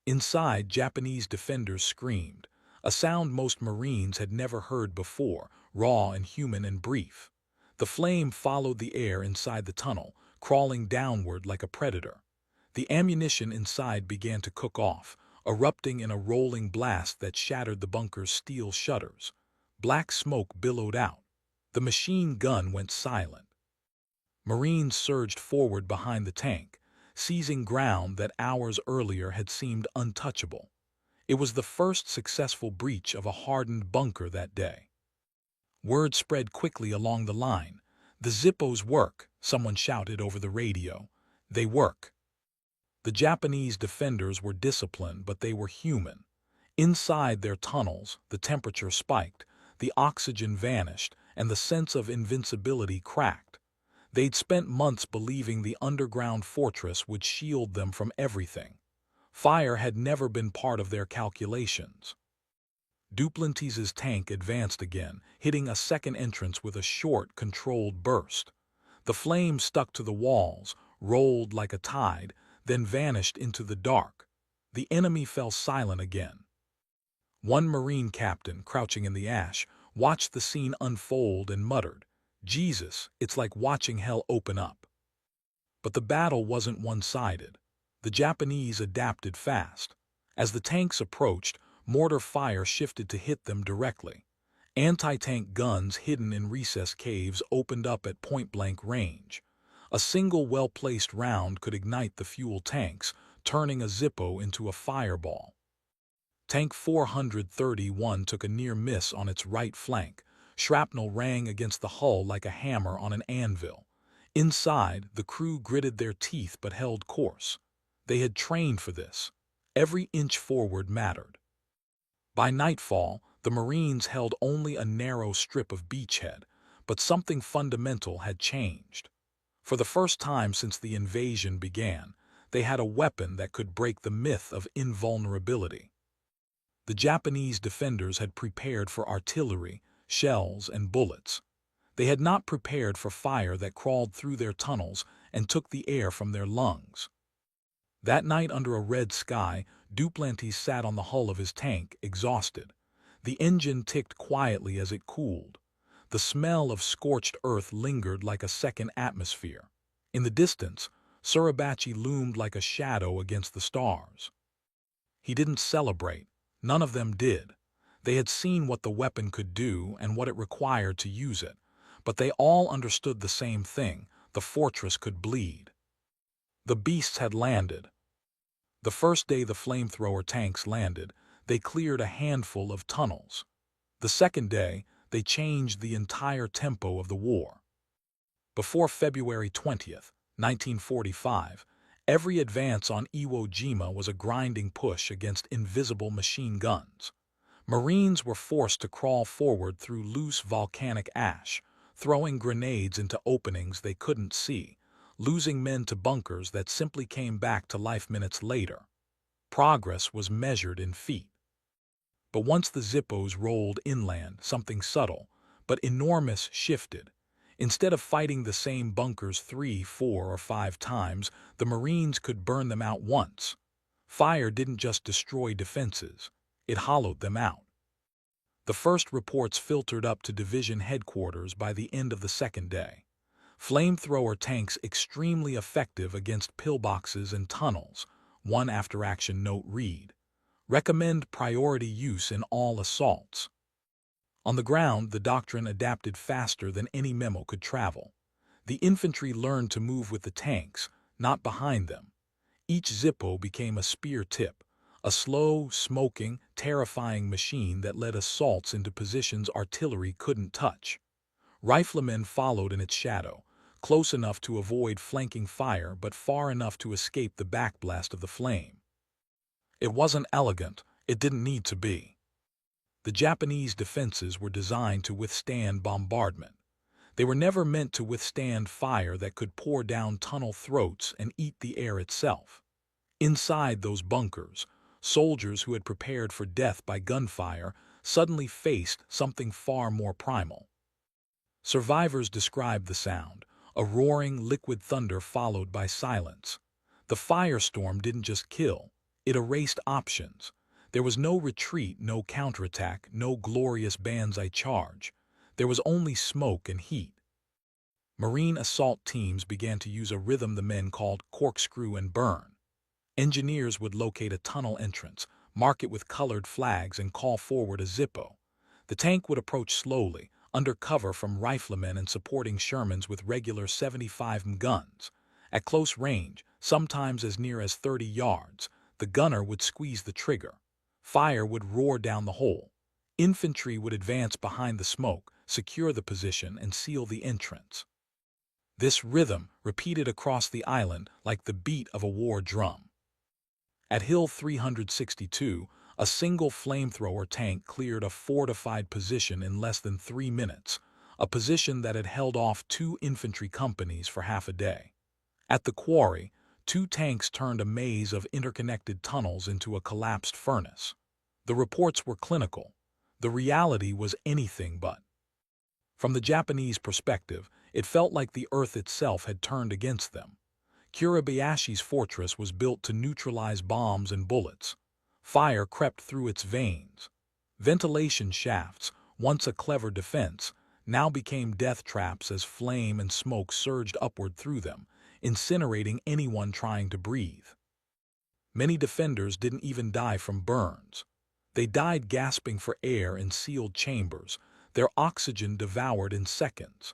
Inside, Japanese defenders screamed, a sound most Marines had never heard before, raw and human and brief. The flame followed the air inside the tunnel, crawling downward like a predator. The ammunition inside began to cook off, erupting in a rolling blast that shattered the bunker's steel shutters. Black smoke billowed out. The machine gun went silent. Marines surged forward behind the tank, seizing ground that hours earlier had seemed untouchable. It was the first successful breach of a hardened bunker that day. Word spread quickly along the line. "The Zippos work," someone shouted over the radio. "They work." The Japanese defenders were disciplined, but they were human. Inside their tunnels, the temperature spiked, the oxygen vanished, and the sense of invincibility cracked. They'd spent months believing the underground fortress would shield them from everything. Fire had never been part of their calculations. Duplantis's tank advanced again, hitting a second entrance with a short, controlled burst. The flame stuck to the walls, rolled like a tide, then vanished into the dark. The enemy fell silent again. One Marine captain, crouching in the ash, watched the scene unfold and muttered, "Jesus, it's like watching hell open up." But the battle wasn't one-sided. The Japanese adapted fast. As the tanks approached, mortar fire shifted to hit them directly. Anti-tank guns hidden in recessed caves opened up at point-blank range. A single well-placed round could ignite the fuel tanks, turning a Zippo into a fireball. Tank 431 took a near miss on its right flank. Shrapnel rang against the hull like a hammer on an anvil. Inside, the crew gritted their teeth but held course. They had trained for this. Every inch forward mattered. By nightfall, the Marines held only a narrow strip of beachhead, but something fundamental had changed. For the first time since the invasion began, they had a weapon that could break the myth of invulnerability. The Japanese defenders had prepared for artillery, shells, and bullets. They had not prepared for fire that crawled through their tunnels and took the air from their lungs. That night under a red sky, Duplantis sat on the hull of his tank, exhausted. The engine ticked quietly as it cooled. The smell of scorched earth lingered like a second atmosphere. In the distance, Suribachi loomed like a shadow against the stars. He didn't celebrate. None of them did. They had seen what the weapon could do and what it required to use it, but they all understood the same thing: the fortress could bleed. The beasts had landed. The first day the flamethrower tanks landed, they cleared a handful of tunnels. The second day, they changed the entire tempo of the war. Before February 20th, 1945, every advance on Iwo Jima was a grinding push against invisible machine guns. Marines were forced to crawl forward through loose volcanic ash, throwing grenades into openings they couldn't see, losing men to bunkers that simply came back to life minutes later. Progress was measured in feet. But once the Zippos rolled inland, something subtle, but enormous shifted. Instead of fighting the same bunkers 3, 4, or 5 times, the Marines could burn them out once. Fire didn't just destroy defenses, it hollowed them out. The first reports filtered up to division headquarters by the end of the second day. Flamethrower tanks extremely effective against pillboxes and tunnels. One after-action note read, "Recommend priority use in all assaults." On the ground, the doctrine adapted faster than any memo could travel. The infantry learned to move with the tanks, not behind them. Each Zippo became a spear tip, a slow, smoking, terrifying machine that led assaults into positions artillery couldn't touch. Riflemen followed in its shadow, close enough to avoid flanking fire but far enough to escape the backblast of the flame. It wasn't elegant, it didn't need to be. The Japanese defenses were designed to withstand bombardment. They were never meant to withstand fire that could pour down tunnel throats and eat the air itself. Inside those bunkers, soldiers who had prepared for death by gunfire suddenly faced something far more primal. Survivors described the sound, a roaring liquid thunder followed by silence. The firestorm didn't just kill, it erased options. There was no retreat, no counterattack, no glorious banzai charge. There was only smoke and heat. Marine assault teams began to use a rhythm the men called corkscrew and burn. Engineers would locate a tunnel entrance, mark it with colored flags, and call forward a Zippo. The tank would approach slowly, under cover from riflemen and supporting Shermans with regular 75 guns. At close range, sometimes as near as 30 yards, the gunner would squeeze the trigger. Fire would roar down the hole. Infantry would advance behind the smoke, secure the position, and seal the entrance. This rhythm repeated across the island like the beat of a war drum. At Hill 362, a single flamethrower tank cleared a fortified position in less than 3 minutes, a position that had held off 2 infantry companies for half a day. At the quarry, 2 tanks turned a maze of interconnected tunnels into a collapsed furnace. The reports were clinical. The reality was anything but. From the Japanese perspective, it felt like the earth itself had turned against them. Kurabayashi's fortress was built to neutralize bombs and bullets. Fire crept through its veins. Ventilation shafts, once a clever defense, now became death traps as flame and smoke surged upward through them, incinerating anyone trying to breathe. Many defenders didn't even die from burns. They died gasping for air in sealed chambers, their oxygen devoured in seconds.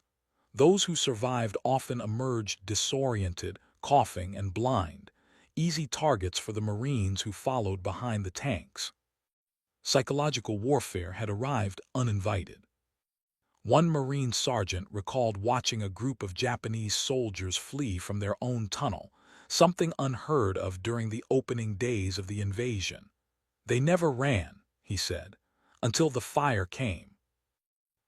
Those who survived often emerged disoriented, coughing, and blind, easy targets for the Marines who followed behind the tanks. Psychological warfare had arrived uninvited. One Marine sergeant recalled watching a group of Japanese soldiers flee from their own tunnel, something unheard of during the opening days of the invasion. They never ran, he said, until the fire came.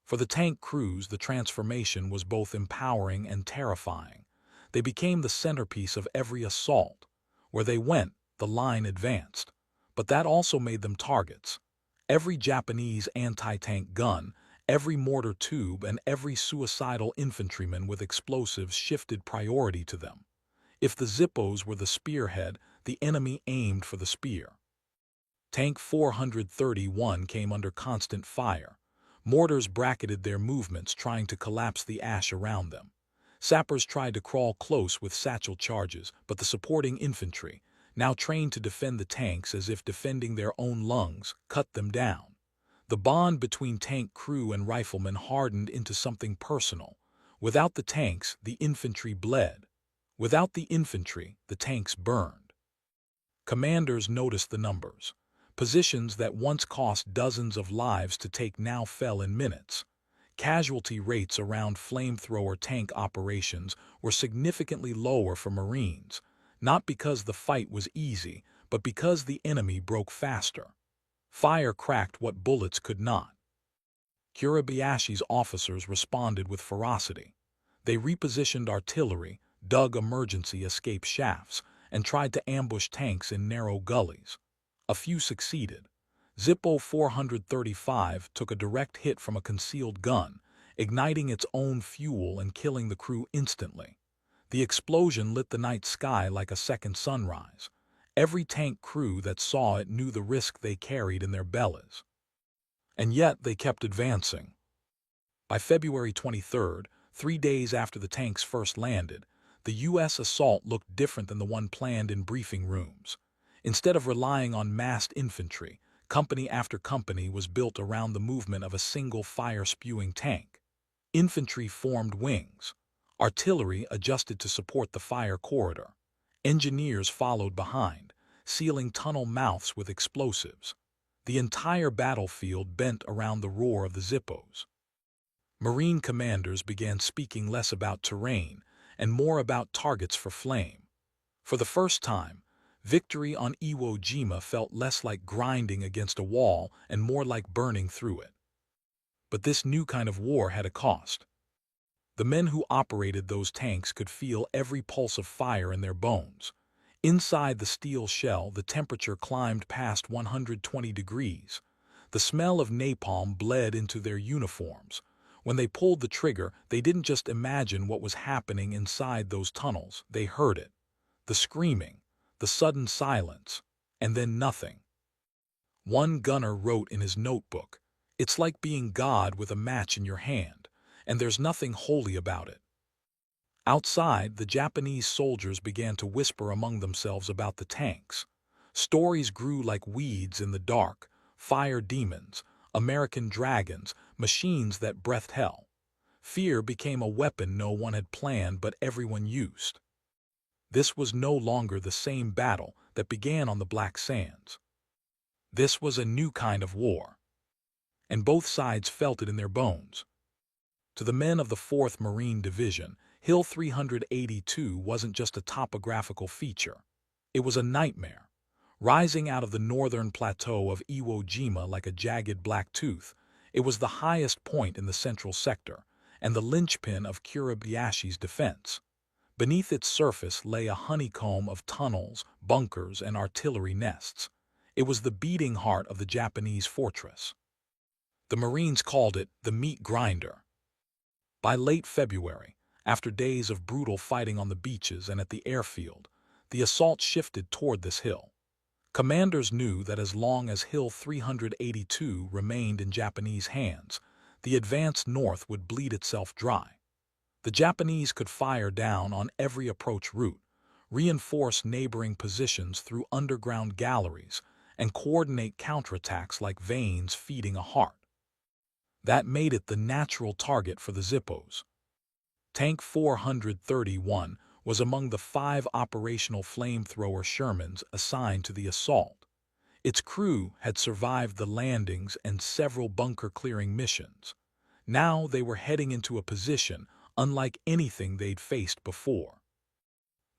For the tank crews, the transformation was both empowering and terrifying. They became the centerpiece of every assault. Where they went, the line advanced. But that also made them targets. Every Japanese anti-tank gun, every mortar tube, and every suicidal infantryman with explosives shifted priority to them. If the Zippos were the spearhead, the enemy aimed for the spear. Tank 431 came under constant fire. Mortars bracketed their movements, trying to collapse the ash around them. Sappers tried to crawl close with satchel charges, but the supporting infantry, now trained to defend the tanks as if defending their own lungs, cut them down. The bond between tank crew and riflemen hardened into something personal. Without the tanks, the infantry bled. Without the infantry, the tanks burned. Commanders noticed the numbers. Positions that once cost dozens of lives to take now fell in minutes. Casualty rates around flamethrower tank operations were significantly lower for Marines, not because the fight was easy, but because the enemy broke faster. Fire cracked what bullets could not. Kiribayashi's officers responded with ferocity. They repositioned artillery, dug emergency escape shafts, and tried to ambush tanks in narrow gullies. A few succeeded. Zippo 435 took a direct hit from a concealed gun, igniting its own fuel and killing the crew instantly. The explosion lit the night sky like a second sunrise. Every tank crew that saw it knew the risk they carried in their bellies. And yet they kept advancing. By February 23rd, 3 days after the tanks first landed, the U.S. assault looked different than the one planned in briefing rooms. Instead of relying on massed infantry, company after company was built around the movement of a single fire-spewing tank. Infantry formed wings. Artillery adjusted to support the fire corridor. Engineers followed behind, sealing tunnel mouths with explosives. The entire battlefield bent around the roar of the Zippos. Marine commanders began speaking less about terrain and more about targets for flame. For the first time, victory on Iwo Jima felt less like grinding against a wall and more like burning through it. But this new kind of war had a cost. The men who operated those tanks could feel every pulse of fire in their bones. Inside the steel shell, the temperature climbed past 120 degrees. The smell of napalm bled into their uniforms. When they pulled the trigger, they didn't just imagine what was happening inside those tunnels, they heard it. The screaming, the sudden silence, and then nothing. One gunner wrote in his notebook, "It's like being God with a match in your hand, and there's nothing holy about it." Outside, the Japanese soldiers began to whisper among themselves about the tanks. Stories grew like weeds in the dark: fire demons, American dragons, machines that breathed hell. Fear became a weapon no one had planned but everyone used. This was no longer the same battle that began on the Black Sands. This was a new kind of war. And both sides felt it in their bones. To the men of the 4th Marine Division, Hill 382 wasn't just a topographical feature. It was a nightmare. Rising out of the northern plateau of Iwo Jima like a jagged black tooth, it was the highest point in the central sector, and the linchpin of Kiribayashi's defense. Beneath its surface lay a honeycomb of tunnels, bunkers, and artillery nests. It was the beating heart of the Japanese fortress. The Marines called it the meat grinder. By late February, after days of brutal fighting on the beaches and at the airfield, the assault shifted toward this hill. Commanders knew that as long as Hill 382 remained in Japanese hands, the advance north would bleed itself dry. The Japanese could fire down on every approach route, reinforce neighboring positions through underground galleries, and coordinate counterattacks like veins feeding a heart. That made it the natural target for the Zippos. Tank 431 was among the 5 operational flamethrower Shermans assigned to the assault. Its crew had survived the landings and several bunker-clearing missions. Now they were heading into a position unlike anything they'd faced before.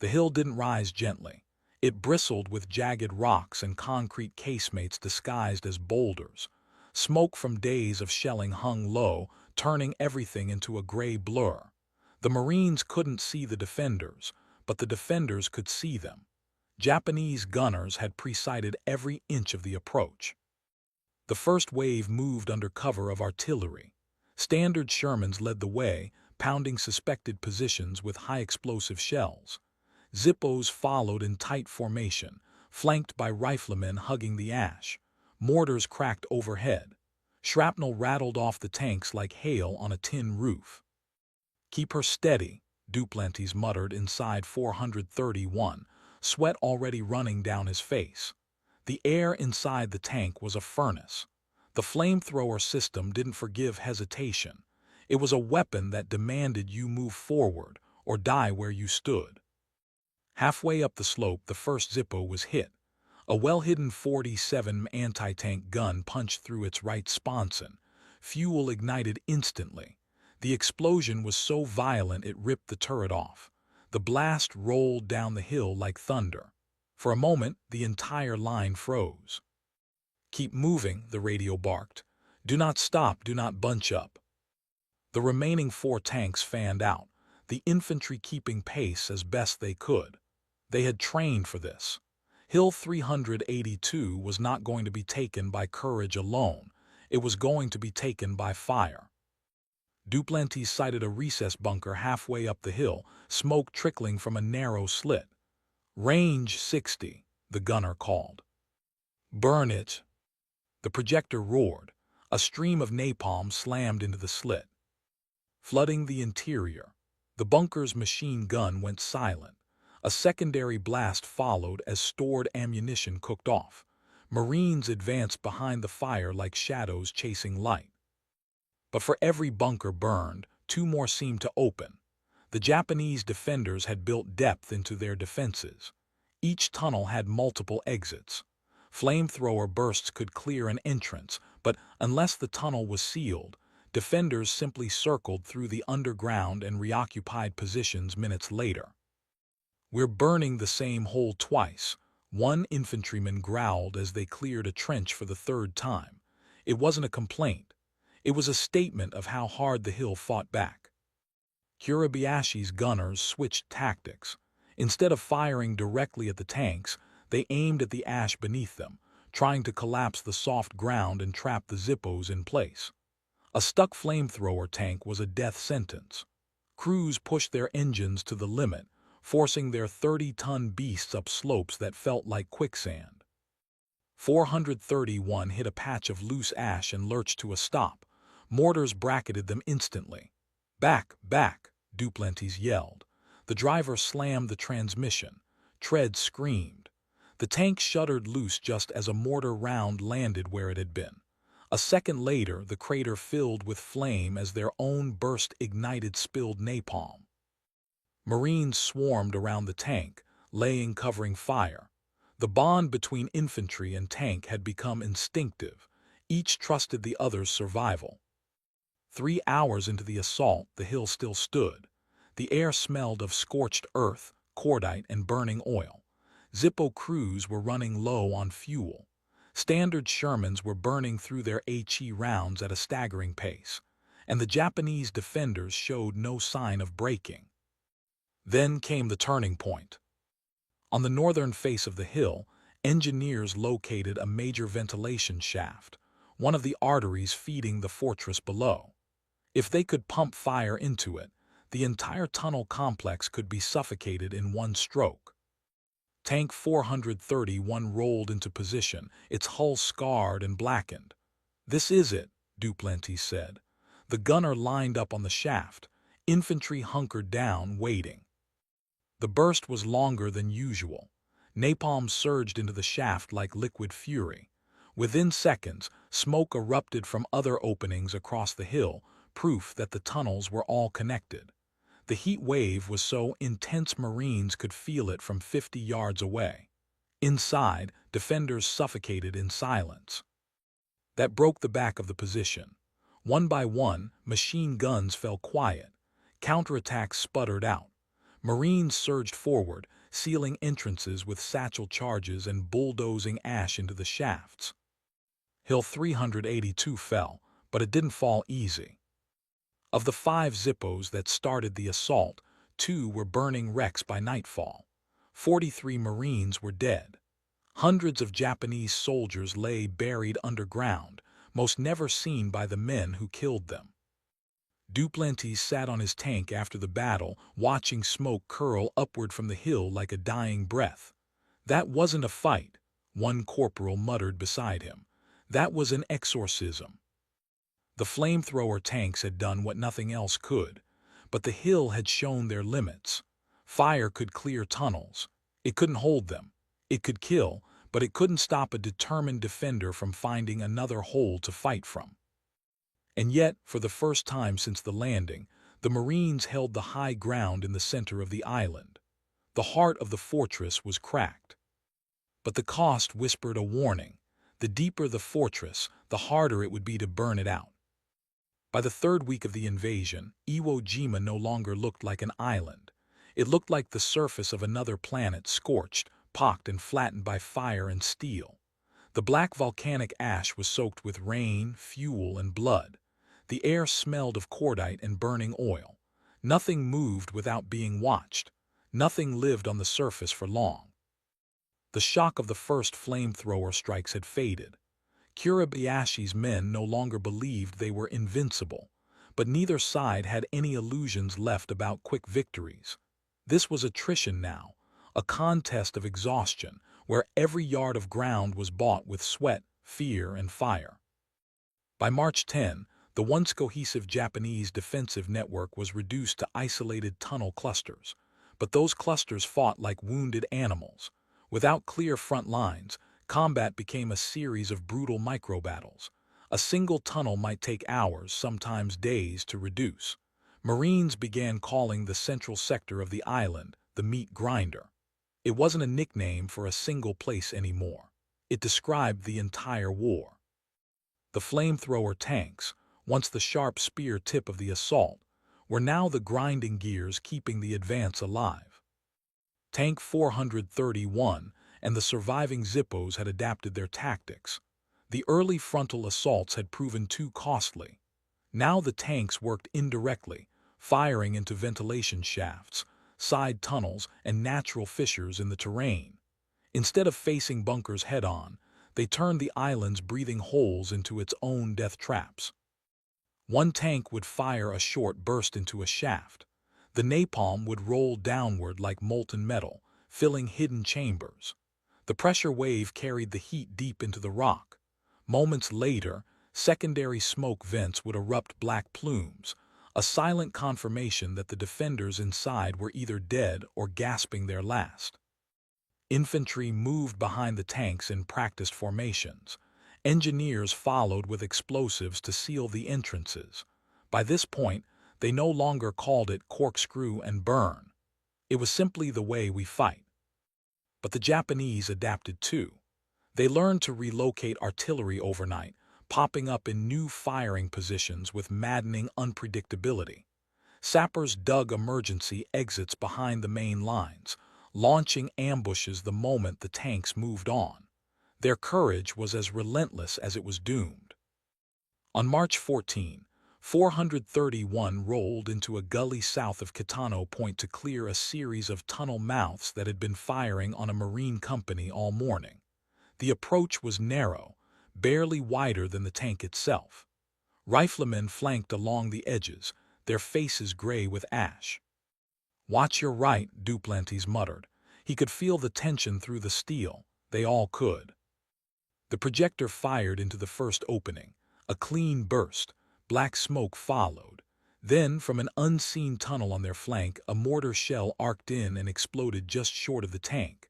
The hill didn't rise gently. It bristled with jagged rocks and concrete casemates disguised as boulders. Smoke from days of shelling hung low, turning everything into a gray blur. The Marines couldn't see the defenders, but the defenders could see them. Japanese gunners had pre-sighted every inch of the approach. The first wave moved under cover of artillery. Standard Shermans led the way, pounding suspected positions with high-explosive shells. Zippos followed in tight formation, flanked by riflemen hugging the ash. Mortars cracked overhead. Shrapnel rattled off the tanks like hail on a tin roof. "Keep her steady," Duplantis muttered inside 431, sweat already running down his face. The air inside the tank was a furnace. The flamethrower system didn't forgive hesitation. It was a weapon that demanded you move forward or die where you stood. Halfway up the slope, the first Zippo was hit. A well-hidden 47 anti-tank gun punched through its right sponson. Fuel ignited instantly. The explosion was so violent it ripped the turret off. The blast rolled down the hill like thunder. For a moment, the entire line froze. "Keep moving," the radio barked. "Do not stop, do not bunch up." The remaining 4 tanks fanned out, the infantry keeping pace as best they could. They had trained for this. Hill 382 was not going to be taken by courage alone. It was going to be taken by fire. Duplantis sighted a recess bunker halfway up the hill, smoke trickling from a narrow slit. "Range 60, the gunner called. "Burn it." The projector roared. A stream of napalm slammed into the slit, flooding the interior. The bunker's machine gun went silent. A secondary blast followed as stored ammunition cooked off. Marines advanced behind the fire like shadows chasing light. But for every bunker burned, 2 more seemed to open. The Japanese defenders had built depth into their defenses. Each tunnel had multiple exits. Flamethrower bursts could clear an entrance, but unless the tunnel was sealed, defenders simply circled through the underground and reoccupied positions minutes later. "We're burning the same hole twice," one infantryman growled as they cleared a trench for the 3rd time. It wasn't a complaint. It was a statement of how hard the hill fought back. Kurabayashi's gunners switched tactics. Instead of firing directly at the tanks, they aimed at the ash beneath them, trying to collapse the soft ground and trap the Zippos in place. A stuck flamethrower tank was a death sentence. Crews pushed their engines to the limit, forcing their 30-ton beasts up slopes that felt like quicksand. 431 hit a patch of loose ash and lurched to a stop. Mortars bracketed them instantly. "Back, back," Duplantis yelled. The driver slammed the transmission. Tread screamed. The tank shuddered loose just as a mortar round landed where it had been. A second later, the crater filled with flame as their own burst ignited spilled napalm. Marines swarmed around the tank, laying covering fire. The bond between infantry and tank had become instinctive. Each trusted the other's survival. 3 hours into the assault, the hill still stood. The air smelled of scorched earth, cordite, and burning oil. Zippo crews were running low on fuel. Standard Shermans were burning through their HE rounds at a staggering pace, and the Japanese defenders showed no sign of breaking. Then came the turning point. On the northern face of the hill, engineers located a major ventilation shaft, one of the arteries feeding the fortress below. If they could pump fire into it, the entire tunnel complex could be suffocated in one stroke. Tank 431 rolled into position, its hull scarred and blackened. "This is it," Duplantis said. The gunner lined up on the shaft. Infantry hunkered down, waiting. The burst was longer than usual. Napalm surged into the shaft like liquid fury. Within seconds, smoke erupted from other openings across the hill, proof that the tunnels were all connected. The heat wave was so intense Marines could feel it from 50 yards away. Inside, defenders suffocated in silence. That broke the back of the position. One by one, machine guns fell quiet. Counterattacks sputtered out. Marines surged forward, sealing entrances with satchel charges and bulldozing ash into the shafts. Hill 382 fell, but it didn't fall easy. Of the 5 Zippos that started the assault, 2 were burning wrecks by nightfall. 43 Marines were dead. Hundreds of Japanese soldiers lay buried underground, most never seen by the men who killed them. Duplantis sat on his tank after the battle, watching smoke curl upward from the hill like a dying breath. "That wasn't a fight," one corporal muttered beside him. "That was an exorcism." The flamethrower tanks had done what nothing else could, but the hill had shown their limits. Fire could clear tunnels. It couldn't hold them. It could kill, but it couldn't stop a determined defender from finding another hole to fight from. And yet, for the first time since the landing, the Marines held the high ground in the center of the island. The heart of the fortress was cracked. But the cost whispered a warning. The deeper the fortress, the harder it would be to burn it out. By the third week of the invasion, Iwo Jima no longer looked like an island. It looked like the surface of another planet, scorched, pocked, and flattened by fire and steel. The black volcanic ash was soaked with rain, fuel, and blood. The air smelled of cordite and burning oil. Nothing moved without being watched. Nothing lived on the surface for long. The shock of the first flamethrower strikes had faded. Kurabayashi's men no longer believed they were invincible, but neither side had any illusions left about quick victories. This was attrition now, a contest of exhaustion, where every yard of ground was bought with sweat, fear, and fire. By March 10, the once cohesive Japanese defensive network was reduced to isolated tunnel clusters, but those clusters fought like wounded animals. Without clear front lines, combat became a series of brutal micro-battles. A single tunnel might take hours, sometimes days, to reduce. Marines began calling the central sector of the island the meat grinder. It wasn't a nickname for a single place anymore. It described the entire war. The flamethrower tanks, once the sharp spear tip of the assault, were now the grinding gears keeping the advance alive. Tank 431 and the surviving Zippos had adapted their tactics. The early frontal assaults had proven too costly. Now the tanks worked indirectly, firing into ventilation shafts, side tunnels, and natural fissures in the terrain. Instead of facing bunkers head-on, they turned the island's breathing holes into its own death traps. One tank would fire a short burst into a shaft. The napalm would roll downward like molten metal, filling hidden chambers. The pressure wave carried the heat deep into the rock. Moments later, secondary smoke vents would erupt black plumes, a silent confirmation that the defenders inside were either dead or gasping their last. Infantry moved behind the tanks in practiced formations. Engineers followed with explosives to seal the entrances. By this point, they no longer called it corkscrew and burn. It was simply the way we fight. But the Japanese adapted too. They learned to relocate artillery overnight, popping up in new firing positions with maddening unpredictability. Sappers dug emergency exits behind the main lines, launching ambushes the moment the tanks moved on. Their courage was as relentless as it was doomed. On March 14, 431 rolled into a gully south of Kitano Point to clear a series of tunnel mouths that had been firing on a marine company all morning. The approach was narrow, barely wider than the tank itself. Riflemen flanked along the edges, their faces gray with ash. "Watch your right," Duplantis muttered. He could feel the tension through the steel. They all could. The projector fired into the first opening. A clean burst. Black smoke followed. Then, from an unseen tunnel on their flank, a mortar shell arced in and exploded just short of the tank.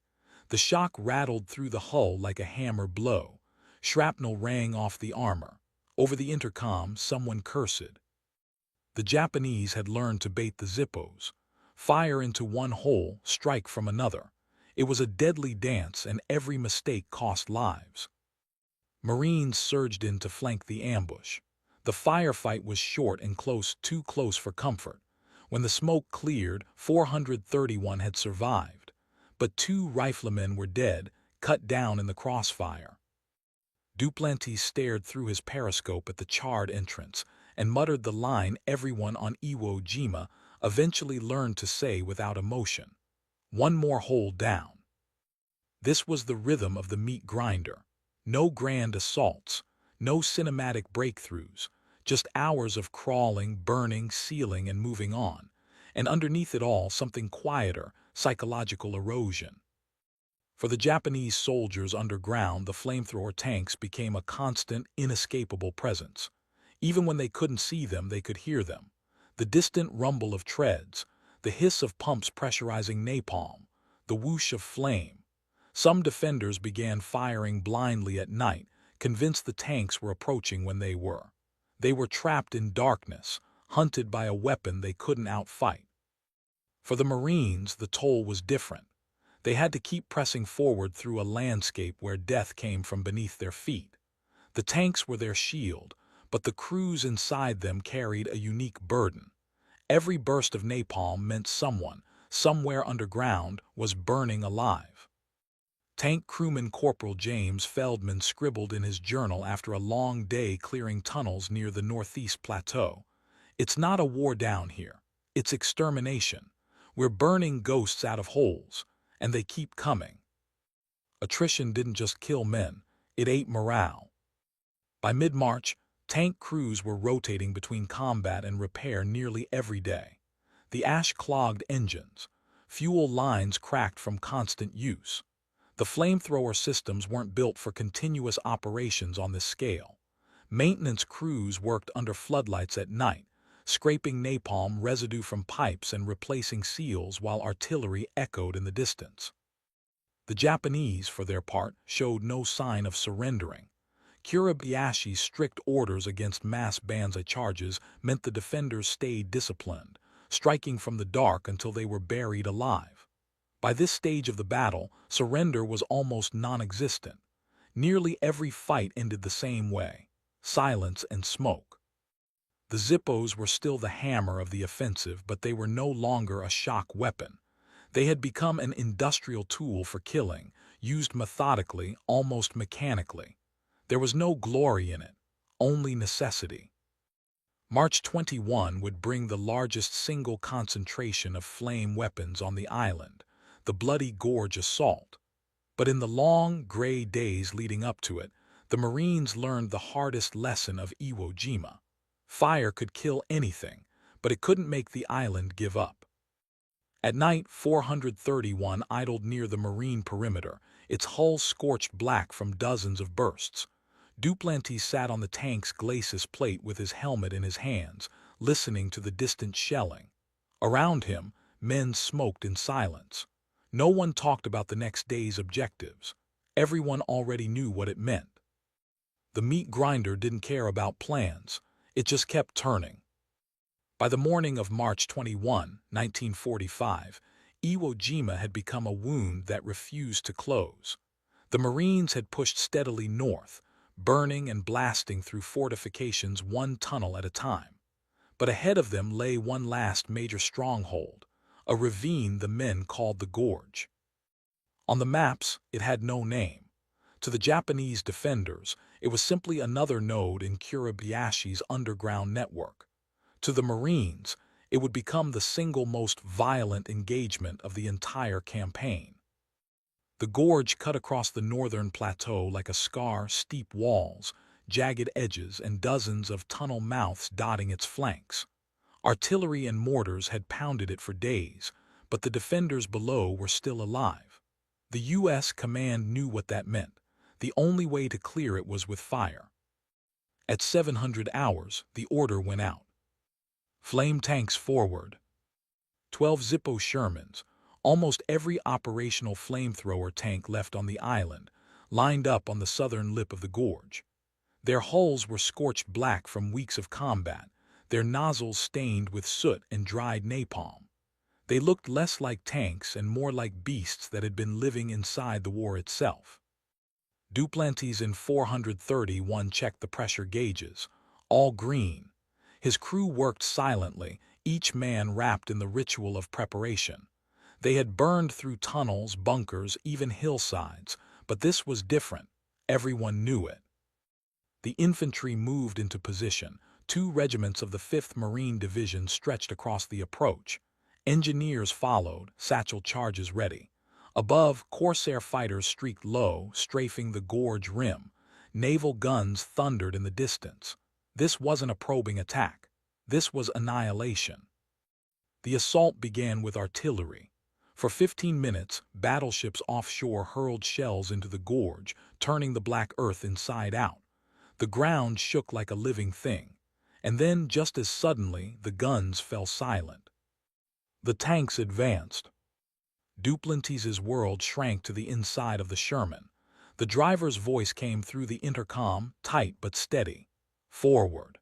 The shock rattled through the hull like a hammer blow. Shrapnel rang off the armor. Over the intercom, someone cursed. The Japanese had learned to bait the Zippos. Fire into one hole, strike from another. It was a deadly dance, and every mistake cost lives. Marines surged in to flank the ambush. The firefight was short and close, too close for comfort. When the smoke cleared, 431 had survived. But 2 riflemen were dead, cut down in the crossfire. Duplantis stared through his periscope at the charred entrance and muttered the line everyone on Iwo Jima eventually learned to say without emotion. "One more hole down." This was the rhythm of the meat grinder. No grand assaults, no cinematic breakthroughs, just hours of crawling, burning, sealing, and moving on. And underneath it all, something quieter, psychological erosion. For the Japanese soldiers underground, the flamethrower tanks became a constant, inescapable presence. Even when they couldn't see them, they could hear them. The distant rumble of treads, the hiss of pumps pressurizing napalm, the whoosh of flame. Some defenders began firing blindly at night, convinced the tanks were approaching when they were. They were trapped in darkness, hunted by a weapon they couldn't outfight. For the Marines, the toll was different. They had to keep pressing forward through a landscape where death came from beneath their feet. The tanks were their shield, but the crews inside them carried a unique burden. Every burst of napalm meant someone, somewhere underground, was burning alive. Tank crewman Corporal James Feldman scribbled in his journal after a long day clearing tunnels near the Northeast Plateau. "It's not a war down here. It's extermination. We're burning ghosts out of holes, and they keep coming." Attrition didn't just kill men, it ate morale. By mid-March, tank crews were rotating between combat and repair nearly every day. The ash clogged engines. Fuel lines cracked from constant use. The flamethrower systems weren't built for continuous operations on this scale. Maintenance crews worked under floodlights at night, scraping napalm residue from pipes and replacing seals while artillery echoed in the distance. The Japanese, for their part, showed no sign of surrendering. Kuribayashi's strict orders against mass banzai charges meant the defenders stayed disciplined, striking from the dark until they were buried alive. By this stage of the battle, surrender was almost non-existent. Nearly every fight ended the same way: silence and smoke. The Zippos were still the hammer of the offensive, but they were no longer a shock weapon. They had become an industrial tool for killing, used methodically, almost mechanically. There was no glory in it, only necessity. March 21 would bring the largest single concentration of flame weapons on the island, the Bloody Gorge assault. But in the long, gray days leading up to it, the Marines learned the hardest lesson of Iwo Jima. Fire could kill anything, but it couldn't make the island give up. At night, 431 idled near the marine perimeter, its hull scorched black from dozens of bursts. Duplantis sat on the tank's glacis plate with his helmet in his hands, listening to the distant shelling. Around him, men smoked in silence. No one talked about the next day's objectives. Everyone already knew what it meant. The meat grinder didn't care about plans. It just kept turning. By the morning of March 21, 1945, Iwo Jima had become a wound that refused to close. The Marines had pushed steadily north, burning and blasting through fortifications one tunnel at a time. But ahead of them lay one last major stronghold, a ravine the men called the Gorge. On the maps, it had no name. To the Japanese defenders, it was simply another node in Kuribayashi's underground network. To the Marines, it would become the single most violent engagement of the entire campaign. The gorge cut across the northern plateau like a scar, steep walls, jagged edges, and dozens of tunnel mouths dotting its flanks. Artillery and mortars had pounded it for days, but the defenders below were still alive. The U.S. command knew what that meant. The only way to clear it was with fire. At 700 hours, the order went out. Flame tanks forward. 12 Zippo Shermans, almost every operational flamethrower tank left on the island, lined up on the southern lip of the gorge. Their hulls were scorched black from weeks of combat, their nozzles stained with soot and dried napalm. They looked less like tanks and more like beasts that had been living inside the war itself. Duplantis in 431 checked the pressure gauges, all green. His crew worked silently, each man wrapped in the ritual of preparation. They had burned through tunnels, bunkers, even hillsides, but this was different. Everyone knew it. The infantry moved into position. 2 regiments of the 5th Marine Division stretched across the approach. Engineers followed, satchel charges ready. Above, Corsair fighters streaked low, strafing the gorge rim. Naval guns thundered in the distance. This wasn't a probing attack. This was annihilation. The assault began with artillery. For 15 minutes, battleships offshore hurled shells into the gorge, turning the black earth inside out. The ground shook like a living thing. And then, just as suddenly, the guns fell silent. The tanks advanced. Duplantis's world shrank to the inside of the Sherman. The driver's voice came through the intercom, tight but steady. Forward.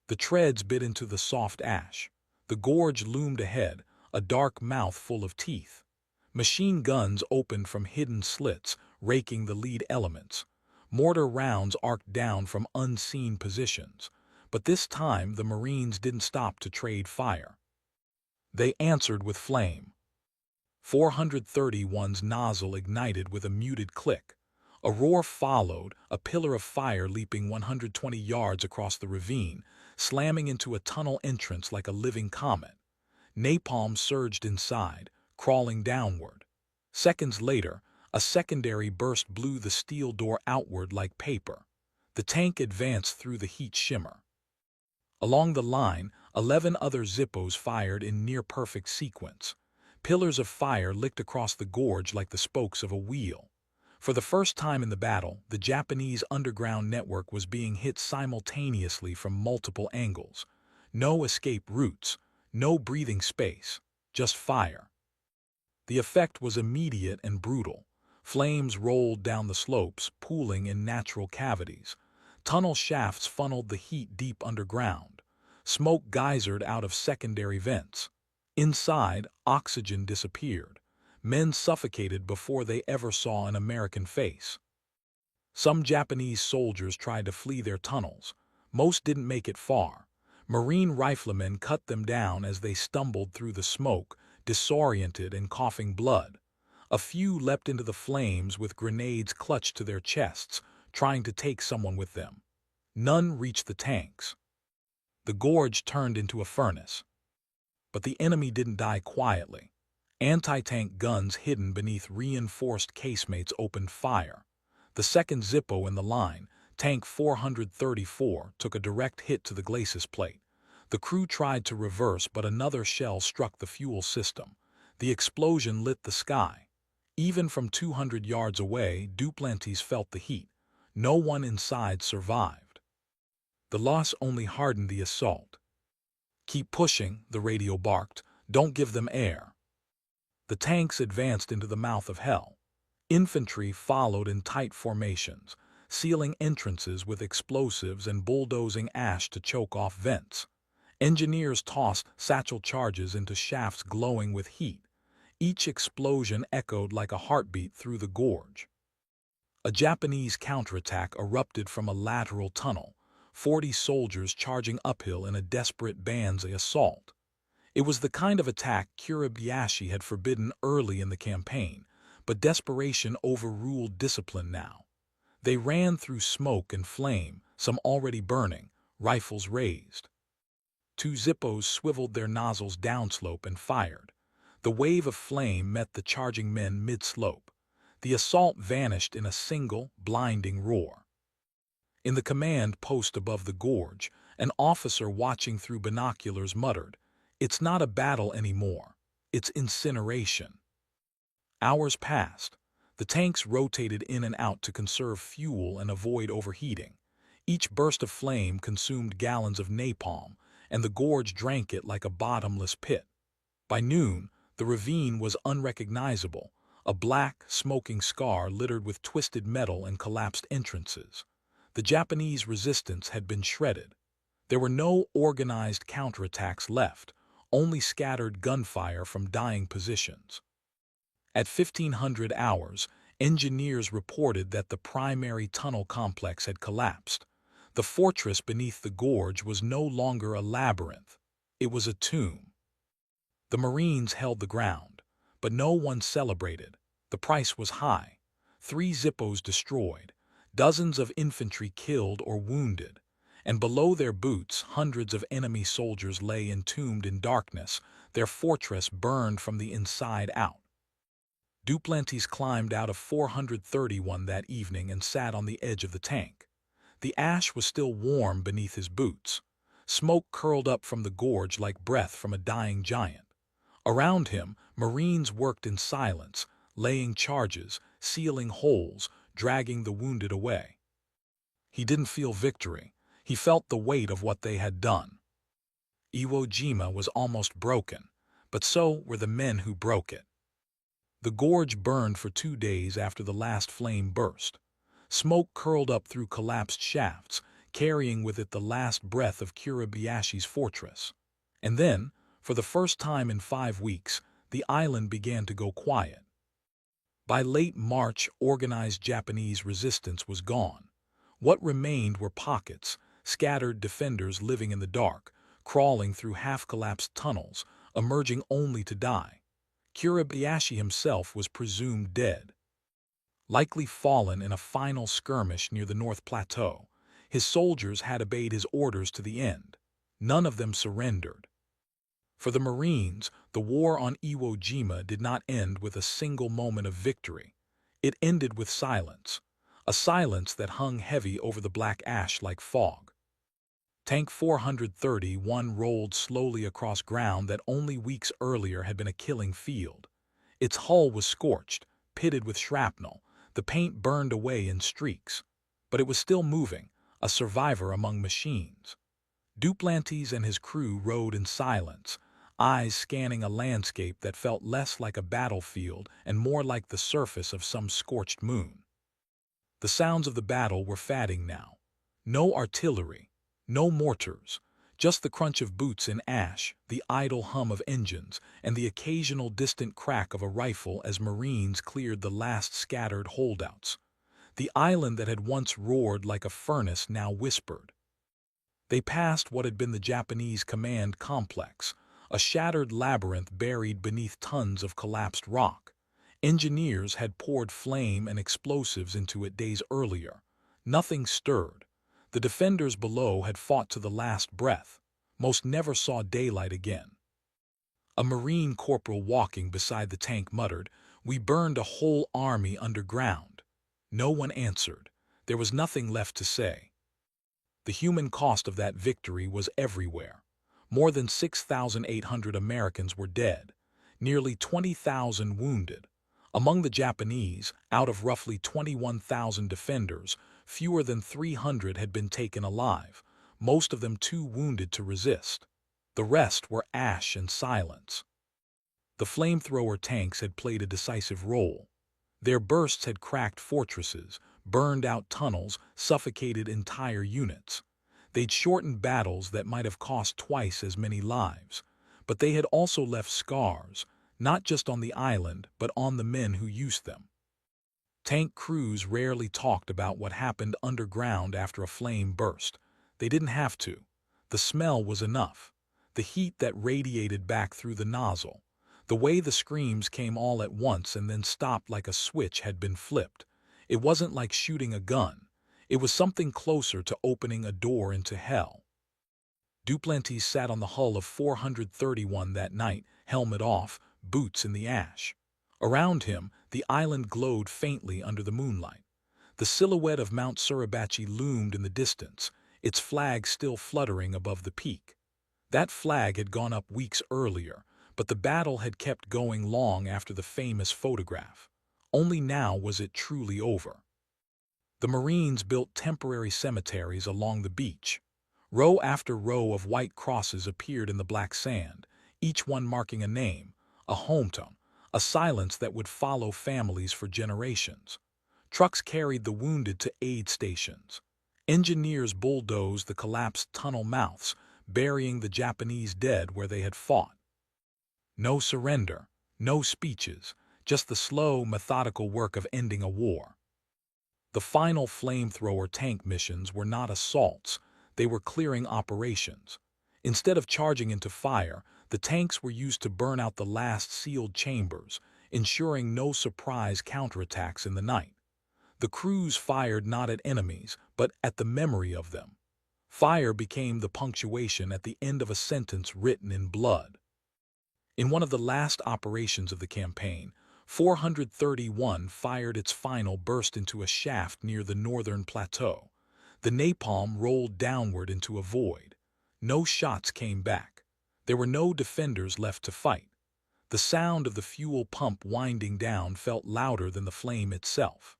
The treads bit into the soft ash. The gorge loomed ahead, a dark mouth full of teeth. Machine guns opened from hidden slits, raking the lead elements. Mortar rounds arced down from unseen positions. But this time the Marines didn't stop to trade fire. They answered with flame. 431's nozzle ignited with a muted click. A roar followed, a pillar of fire leaping 120 yards across the ravine, slamming into a tunnel entrance like a living comet. Napalm surged inside, crawling downward. Seconds later, a secondary burst blew the steel door outward like paper. The tank advanced through the heat shimmer. Along the line, 11 other Zippos fired in near-perfect sequence. Pillars of fire licked across the gorge like the spokes of a wheel. For the first time in the battle, the Japanese underground network was being hit simultaneously from multiple angles. No escape routes, no breathing space, just fire. The effect was immediate and brutal. Flames rolled down the slopes, pooling in natural cavities. Tunnel shafts funneled the heat deep underground. Smoke geysered out of secondary vents. Inside, oxygen disappeared. Men suffocated before they ever saw an American face. Some Japanese soldiers tried to flee their tunnels. Most didn't make it far. Marine riflemen cut them down as they stumbled through the smoke, disoriented and coughing blood. A few leapt into the flames with grenades clutched to their chests, trying to take someone with them. None reached the tanks. The gorge turned into a furnace. But the enemy didn't die quietly. Anti-tank guns hidden beneath reinforced casemates opened fire. The second Zippo in the line, Tank 434, took a direct hit to the glacis plate. The crew tried to reverse, but another shell struck the fuel system. The explosion lit the sky. Even from 200 yards away, Duplantis felt the heat. No one inside survived. The loss only hardened the assault. "Keep pushing," the radio barked. "Don't give them air." The tanks advanced into the mouth of hell. Infantry followed in tight formations, sealing entrances with explosives and bulldozing ash to choke off vents. Engineers tossed satchel charges into shafts glowing with heat. Each explosion echoed like a heartbeat through the gorge. A Japanese counterattack erupted from a lateral tunnel, 40 soldiers charging uphill in a desperate Banzai assault. It was the kind of attack Kiribayashi had forbidden early in the campaign, but desperation overruled discipline now. They ran through smoke and flame, some already burning, rifles raised. 2 Zippos swiveled their nozzles downslope and fired. The wave of flame met the charging men mid-slope. The assault vanished in a single, blinding roar. In the command post above the gorge, an officer watching through binoculars muttered, "It's not a battle anymore. It's incineration." Hours passed. The tanks rotated in and out to conserve fuel and avoid overheating. Each burst of flame consumed gallons of napalm, and the gorge drank it like a bottomless pit. By noon, the ravine was unrecognizable, a black, smoking scar littered with twisted metal and collapsed entrances. The Japanese resistance had been shredded. There were no organized counterattacks left, only scattered gunfire from dying positions. At 1500 hours, engineers reported that the primary tunnel complex had collapsed. The fortress beneath the gorge was no longer a labyrinth. It was a tomb. The Marines held the ground, but no one celebrated. The price was high. 3 Zippos destroyed, dozens of infantry killed or wounded, and below their boots hundreds of enemy soldiers lay entombed in darkness, their fortress burned from the inside out. Duplantis climbed out of 431 that evening and sat on the edge of the tank. The ash was still warm beneath his boots. Smoke curled up from the gorge like breath from a dying giant. Around him, Marines worked in silence, laying charges, sealing holes, dragging the wounded away. He didn't feel victory. He felt the weight of what they had done. Iwo Jima was almost broken, but so were the men who broke it. The gorge burned for 2 days after the last flame burst. Smoke curled up through collapsed shafts, carrying with it the last breath of Kiribayashi's fortress. And then, for the first time in 5 weeks, the island began to go quiet. By late March, organized Japanese resistance was gone. What remained were pockets, scattered defenders living in the dark, crawling through half-collapsed tunnels, emerging only to die. Kurabayashi himself was presumed dead, likely fallen in a final skirmish near the North Plateau. His soldiers had obeyed his orders to the end. None of them surrendered. For the Marines, the war on Iwo Jima did not end with a single moment of victory. It ended with silence, a silence that hung heavy over the black ash like fog. Tank 431 rolled slowly across ground that only weeks earlier had been a killing field. Its hull was scorched, pitted with shrapnel, the paint burned away in streaks. But it was still moving, a survivor among machines. Duplantis and his crew rode in silence, eyes scanning a landscape that felt less like a battlefield and more like the surface of some scorched moon. The sounds of the battle were fading now. No artillery, no mortars, just the crunch of boots in ash, the idle hum of engines, and the occasional distant crack of a rifle as Marines cleared the last scattered holdouts. The island that had once roared like a furnace now whispered. They passed what had been the Japanese command complex, a shattered labyrinth buried beneath tons of collapsed rock. Engineers had poured flame and explosives into it days earlier. Nothing stirred. The defenders below had fought to the last breath. Most never saw daylight again. A Marine corporal walking beside the tank muttered, "We burned a whole army underground." No one answered. There was nothing left to say. The human cost of that victory was everywhere. More than 6,800 Americans were dead, nearly 20,000 wounded. Among the Japanese, out of roughly 21,000 defenders, fewer than 300 had been taken alive, most of them too wounded to resist. The rest were ash and silence. The flamethrower tanks had played a decisive role. Their bursts had cracked fortresses, burned out tunnels, suffocated entire units. They'd shortened battles that might have cost twice as many lives, but they had also left scars, not just on the island, but on the men who used them. Tank crews rarely talked about what happened underground after a flame burst. They didn't have to. The smell was enough. The heat that radiated back through the nozzle. The way the screams came all at once and then stopped like a switch had been flipped. It wasn't like shooting a gun. It was something closer to opening a door into hell. Duplantis sat on the hull of 431 that night, helmet off, boots in the ash. Around him, the island glowed faintly under the moonlight. The silhouette of Mount Suribachi loomed in the distance, its flag still fluttering above the peak. That flag had gone up weeks earlier, but the battle had kept going long after the famous photograph. Only now was it truly over. The Marines built temporary cemeteries along the beach. Row after row of white crosses appeared in the black sand, each one marking a name, a hometown, a silence that would follow families for generations. Trucks carried the wounded to aid stations. Engineers bulldozed the collapsed tunnel mouths, burying the Japanese dead where they had fought. No surrender, no speeches, just the slow, methodical work of ending a war. The final flamethrower tank missions were not assaults, they were clearing operations. Instead of charging into fire, the tanks were used to burn out the last sealed chambers, ensuring no surprise counterattacks in the night. The crews fired not at enemies, but at the memory of them. Fire became the punctuation at the end of a sentence written in blood. In one of the last operations of the campaign, 431 fired its final burst into a shaft near the northern plateau. The napalm rolled downward into a void. No shots came back. There were no defenders left to fight. The sound of the fuel pump winding down felt louder than the flame itself.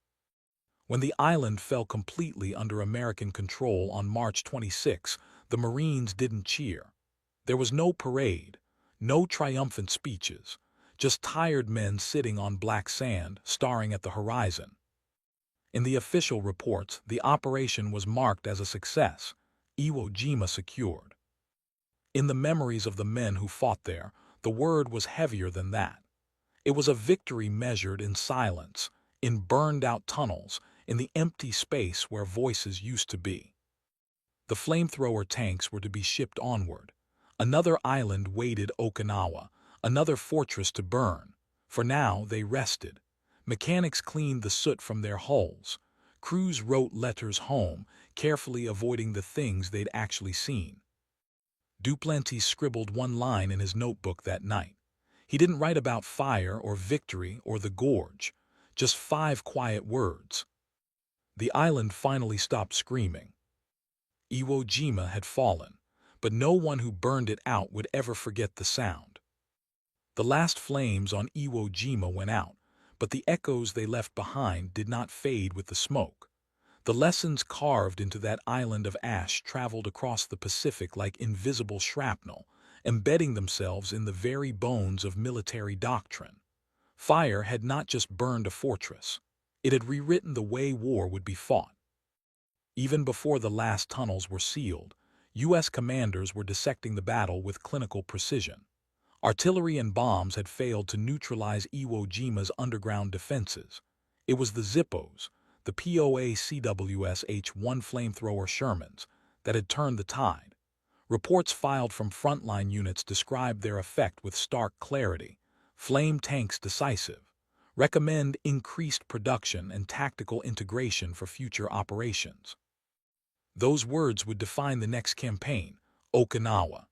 When the island fell completely under American control on March 26, the Marines didn't cheer. There was no parade, no triumphant speeches, just tired men sitting on black sand, staring at the horizon. In the official reports, the operation was marked as a success, Iwo Jima secured. In the memories of the men who fought there, the word was heavier than that. It was a victory measured in silence, in burned-out tunnels, in the empty space where voices used to be. The flamethrower tanks were to be shipped onward. Another island waited Okinawa, another fortress to burn. For now they rested. Mechanics cleaned the soot from their hulls. Crews wrote letters home, carefully avoiding the things they'd actually seen. Duplantis scribbled one line in his notebook that night. He didn't write about fire or victory or the gorge, just 5 quiet words. The island finally stopped screaming. Iwo Jima had fallen, but no one who burned it out would ever forget the sound. The last flames on Iwo Jima went out, but the echoes they left behind did not fade with the smoke. The lessons carved into that island of ash traveled across the Pacific like invisible shrapnel, embedding themselves in the very bones of military doctrine. Fire had not just burned a fortress. It had rewritten the way war would be fought. Even before the last tunnels were sealed, U.S. commanders were dissecting the battle with clinical precision. Artillery and bombs had failed to neutralize Iwo Jima's underground defenses. It was the Zippos, the POA-CWS H-1 flamethrower Shermans, that had turned the tide. Reports filed from frontline units described their effect with stark clarity. Flame tanks decisive. Recommend increased production and tactical integration for future operations. Those words would define the next campaign, Okinawa.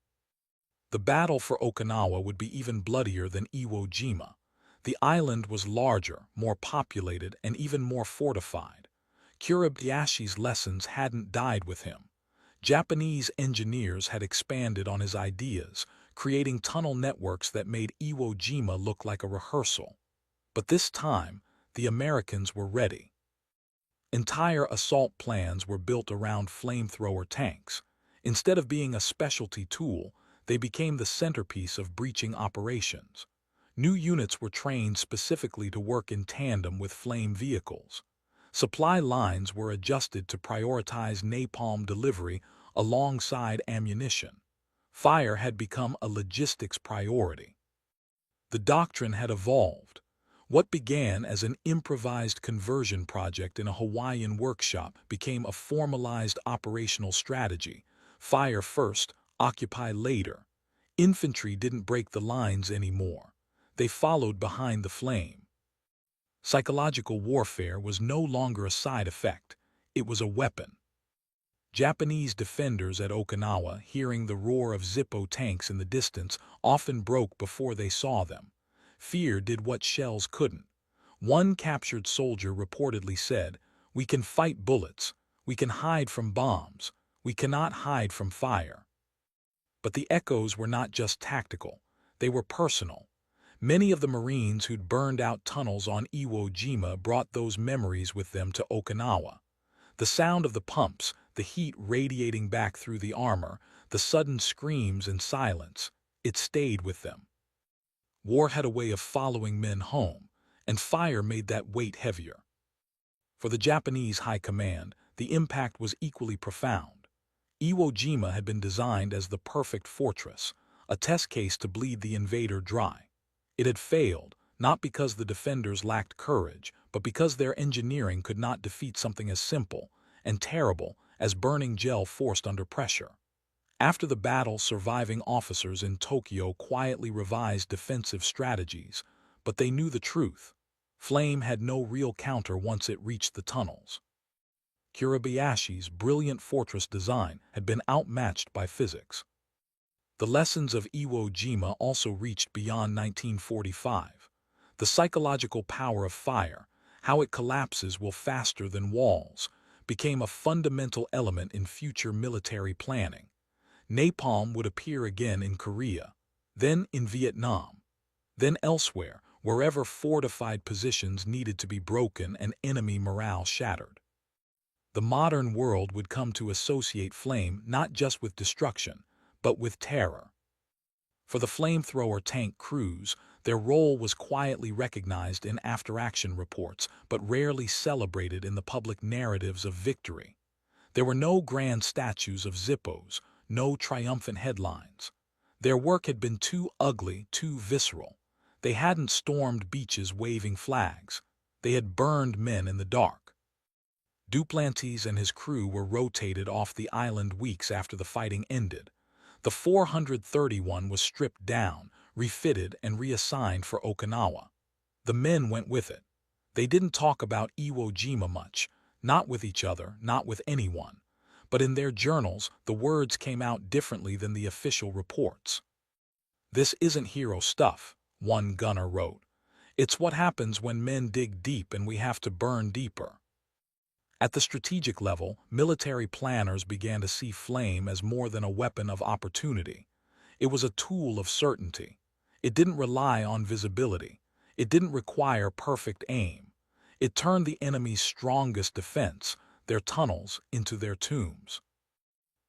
The battle for Okinawa would be even bloodier than Iwo Jima. The island was larger, more populated, and even more fortified. Kuribayashi's lessons hadn't died with him. Japanese engineers had expanded on his ideas, creating tunnel networks that made Iwo Jima look like a rehearsal. But this time, the Americans were ready. Entire assault plans were built around flamethrower tanks. Instead of being a specialty tool, they became the centerpiece of breaching operations. New units were trained specifically to work in tandem with flame vehicles. Supply lines were adjusted to prioritize napalm delivery alongside ammunition. Fire had become a logistics priority. The doctrine had evolved. What began as an improvised conversion project in a Hawaiian workshop became a formalized operational strategy. Fire first, occupy later. Infantry didn't break the lines anymore. They followed behind the flame. Psychological warfare was no longer a side effect. It was a weapon. Japanese defenders at Okinawa, hearing the roar of Zippo tanks in the distance, often broke before they saw them. Fear did what shells couldn't. One captured soldier reportedly said, "We can fight bullets. We can hide from bombs. We cannot hide from fire." But the echoes were not just tactical. They were personal. Many of the Marines who'd burned out tunnels on Iwo Jima brought those memories with them to Okinawa. The sound of the pumps, the heat radiating back through the armor, the sudden screams and silence, it stayed with them. War had a way of following men home, and fire made that weight heavier. For the Japanese high command, the impact was equally profound. Iwo Jima had been designed as the perfect fortress, a test case to bleed the invader dry. It had failed, not because the defenders lacked courage, but because their engineering could not defeat something as simple and terrible as burning gel forced under pressure. After the battle, surviving officers in Tokyo quietly revised defensive strategies, but they knew the truth. Flame had no real counter once it reached the tunnels. Kuribayashi's brilliant fortress design had been outmatched by physics. The lessons of Iwo Jima also reached beyond 1945. The psychological power of fire, how it collapses while faster than walls, became a fundamental element in future military planning. Napalm would appear again in Korea, then in Vietnam, then elsewhere, wherever fortified positions needed to be broken and enemy morale shattered. The modern world would come to associate flame not just with destruction, but with terror. For the flamethrower tank crews, their role was quietly recognized in after-action reports, but rarely celebrated in the public narratives of victory. There were no grand statues of Zippos, no triumphant headlines. Their work had been too ugly, too visceral. They hadn't stormed beaches waving flags. They had burned men in the dark. Duplantis and his crew were rotated off the island weeks after the fighting ended. The 431 was stripped down, refitted, and reassigned for Okinawa. The men went with it. They didn't talk about Iwo Jima much, not with each other, not with anyone. But in their journals, the words came out differently than the official reports. "This isn't hero stuff," one gunner wrote. "It's what happens when men dig deep and we have to burn deeper." At the strategic level, military planners began to see flame as more than a weapon of opportunity. It was a tool of certainty. It didn't rely on visibility. It didn't require perfect aim. It turned the enemy's strongest defense, their tunnels, into their tombs.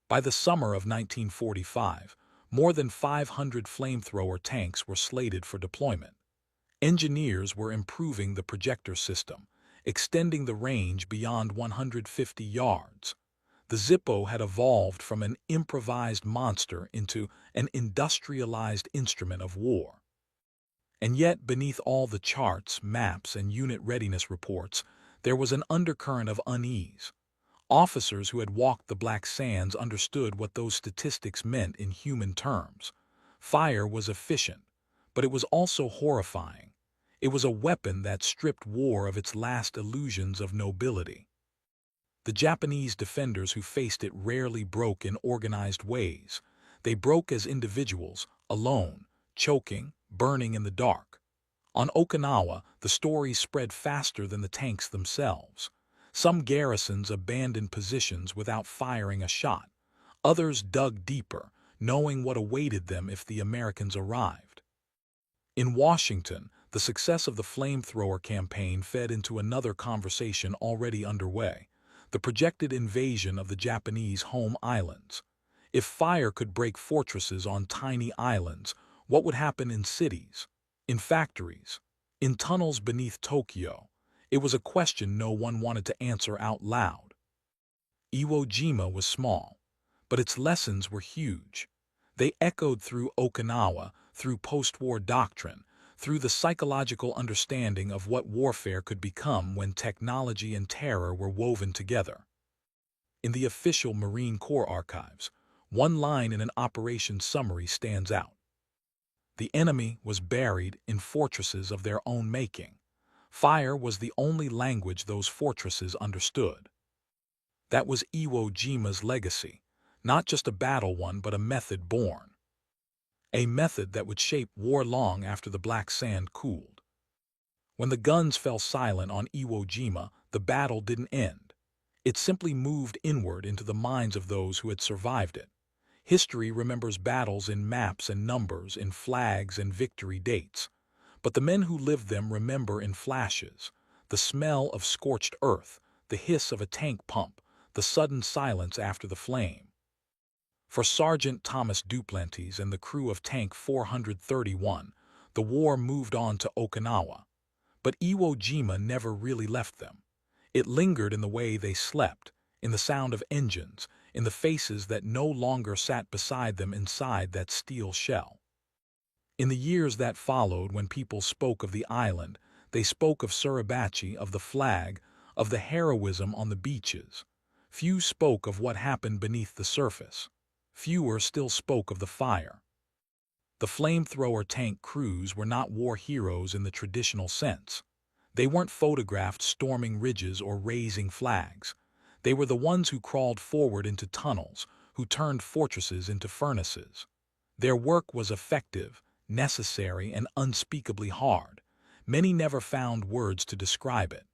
By the summer of 1945, more than 500 flamethrower tanks were slated for deployment. Engineers were improving the projector system, extending the range beyond 150 yards. The Zippo had evolved from an improvised monster into an industrialized instrument of war. And yet, beneath all the charts, maps, and unit readiness reports, there was an undercurrent of unease. Officers who had walked the black sands understood what those statistics meant in human terms. Fire was efficient, but it was also horrifying. It was a weapon that stripped war of its last illusions of nobility. The Japanese defenders who faced it rarely broke in organized ways. They broke as individuals, alone, choking, burning in the dark. On Okinawa, the stories spread faster than the tanks themselves. Some garrisons abandoned positions without firing a shot. Others dug deeper, knowing what awaited them if the Americans arrived. In Washington, the success of the flamethrower campaign fed into another conversation already underway: the projected invasion of the Japanese home islands. If fire could break fortresses on tiny islands, what would happen in cities, in factories, in tunnels beneath Tokyo? It was a question no one wanted to answer out loud. Iwo Jima was small, but its lessons were huge. They echoed through Okinawa, through post-war doctrine, through the psychological understanding of what warfare could become when technology and terror were woven together. In the official Marine Corps archives, one line in an operation summary stands out: "The enemy was buried in fortresses of their own making. Fire was the only language those fortresses understood." That was Iwo Jima's legacy, not just a battle won, but a method born. A method that would shape war long after the black sand cooled. When the guns fell silent on Iwo Jima, the battle didn't end. It simply moved inward into the minds of those who had survived it. History remembers battles in maps and numbers, in flags and victory dates. But the men who lived them remember in flashes: the smell of scorched earth, the hiss of a tank pump, the sudden silence after the flame. For Sergeant Thomas Duplantis and the crew of Tank 431, the war moved on to Okinawa. But Iwo Jima never really left them. It lingered in the way they slept, in the sound of engines, in the faces that no longer sat beside them inside that steel shell. In the years that followed, when people spoke of the island, they spoke of Suribachi, of the flag, of the heroism on the beaches. Few spoke of what happened beneath the surface. Fewer still spoke of the fire. The flamethrower tank crews were not war heroes in the traditional sense. They weren't photographed storming ridges or raising flags. They were the ones who crawled forward into tunnels, who turned fortresses into furnaces. Their work was effective, necessary, and unspeakably hard. Many never found words to describe it.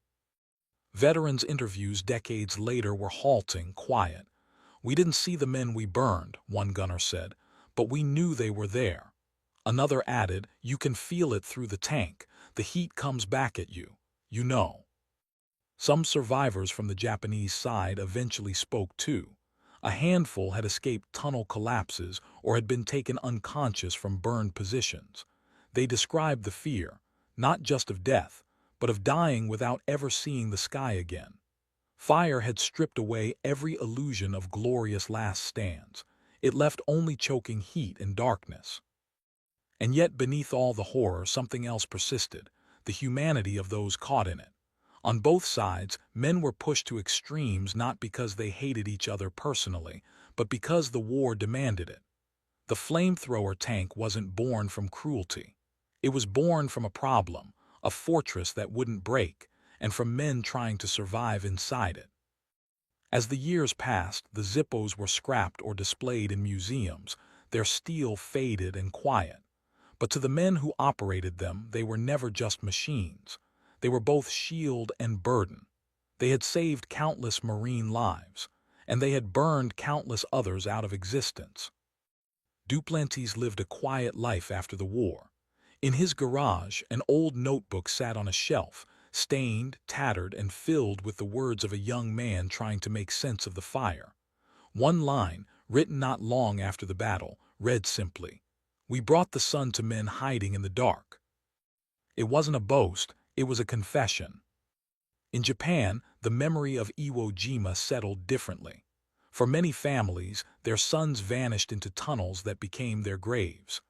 Veterans' interviews decades later were halting, quiet. "We didn't see the men we burned," one gunner said, "but we knew they were there." Another added, "You can feel it through the tank. The heat comes back at you, you know." Some survivors from the Japanese side eventually spoke too. A handful had escaped tunnel collapses or had been taken unconscious from burned positions. They described the fear, not just of death, but of dying without ever seeing the sky again. Fire had stripped away every illusion of glorious last stands. It left only choking heat and darkness. And yet beneath all the horror something else persisted, the humanity of those caught in it. On both sides, men were pushed to extremes not because they hated each other personally, but because the war demanded it. The flamethrower tank wasn't born from cruelty. It was born from a problem, a fortress that wouldn't break, and from men trying to survive inside it. As the years passed, the Zippos were scrapped or displayed in museums, their steel faded and quiet. But to the men who operated them, they were never just machines. They were both shield and burden. They had saved countless marine lives, and they had burned countless others out of existence. Duplantis lived a quiet life after the war. In his garage, an old notebook sat on a shelf, stained, tattered, and filled with the words of a young man trying to make sense of the fire. One line, written not long after the battle, read simply, "We brought the sun to men hiding in the dark." It wasn't a boast, it was a confession. In Japan, the memory of Iwo Jima settled differently. For many families, their sons vanished into tunnels that became their graves.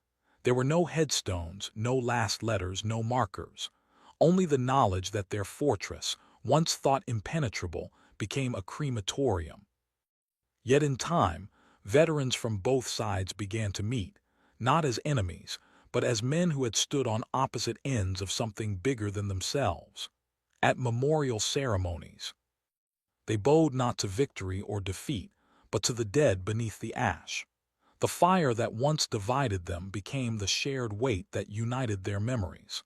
There were no headstones, no last letters, no markers. Only the knowledge that their fortress, once thought impenetrable, became a crematorium. Yet in time, veterans from both sides began to meet, not as enemies, but as men who had stood on opposite ends of something bigger than themselves. At memorial ceremonies, they bowed not to victory or defeat, but to the dead beneath the ash. The fire that once divided them became the shared weight that united their memories.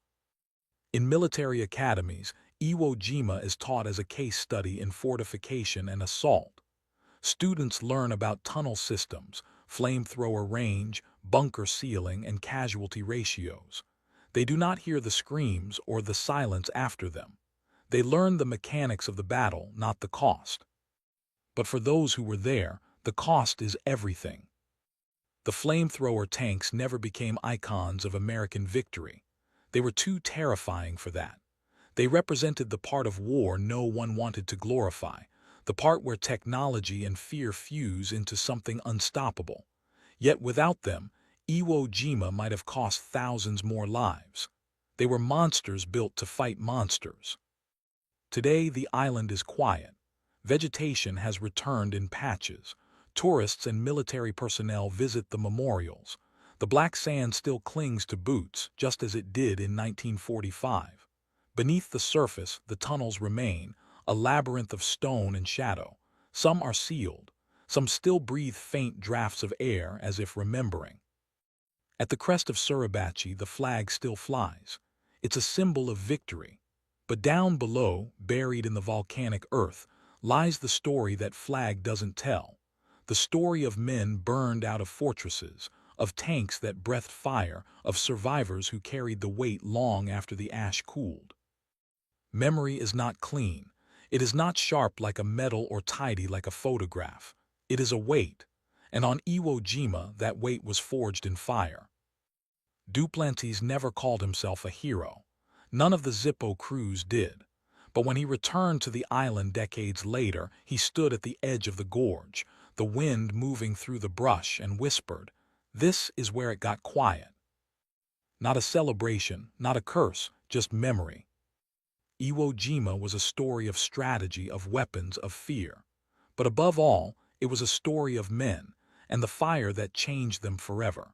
In military academies, Iwo Jima is taught as a case study in fortification and assault. Students learn about tunnel systems, flamethrower range, bunker sealing, and casualty ratios. They do not hear the screams or the silence after them. They learn the mechanics of the battle, not the cost. But for those who were there, the cost is everything. The flamethrower tanks never became icons of American victory. They were too terrifying for that. They represented the part of war no one wanted to glorify, the part where technology and fear fuse into something unstoppable. Yet without them, Iwo Jima might have cost thousands more lives. They were monsters built to fight monsters. Today, the island is quiet. Vegetation has returned in patches. Tourists and military personnel visit the memorials. The black sand still clings to boots, just as it did in 1945. Beneath the surface, the tunnels remain, a labyrinth of stone and shadow. Some are sealed. Some still breathe faint drafts of air as if remembering. At the crest of Suribachi, the flag still flies. It's a symbol of victory. But down below, buried in the volcanic earth, lies the story that flag doesn't tell. The story of men burned out of fortresses, of tanks that breathed fire, of survivors who carried the weight long after the ash cooled. Memory is not clean. It is not sharp like a metal or tidy like a photograph. It is a weight, and on Iwo Jima that weight was forged in fire. Duplantis never called himself a hero. None of the Zippo crews did. But when he returned to the island decades later, he stood at the edge of the gorge, the wind moving through the brush, and whispered, "This is where it got quiet." Not a celebration, not a curse, just memory. Iwo Jima was a story of strategy, of weapons, of fear. But above all, it was a story of men, and the fire that changed them forever.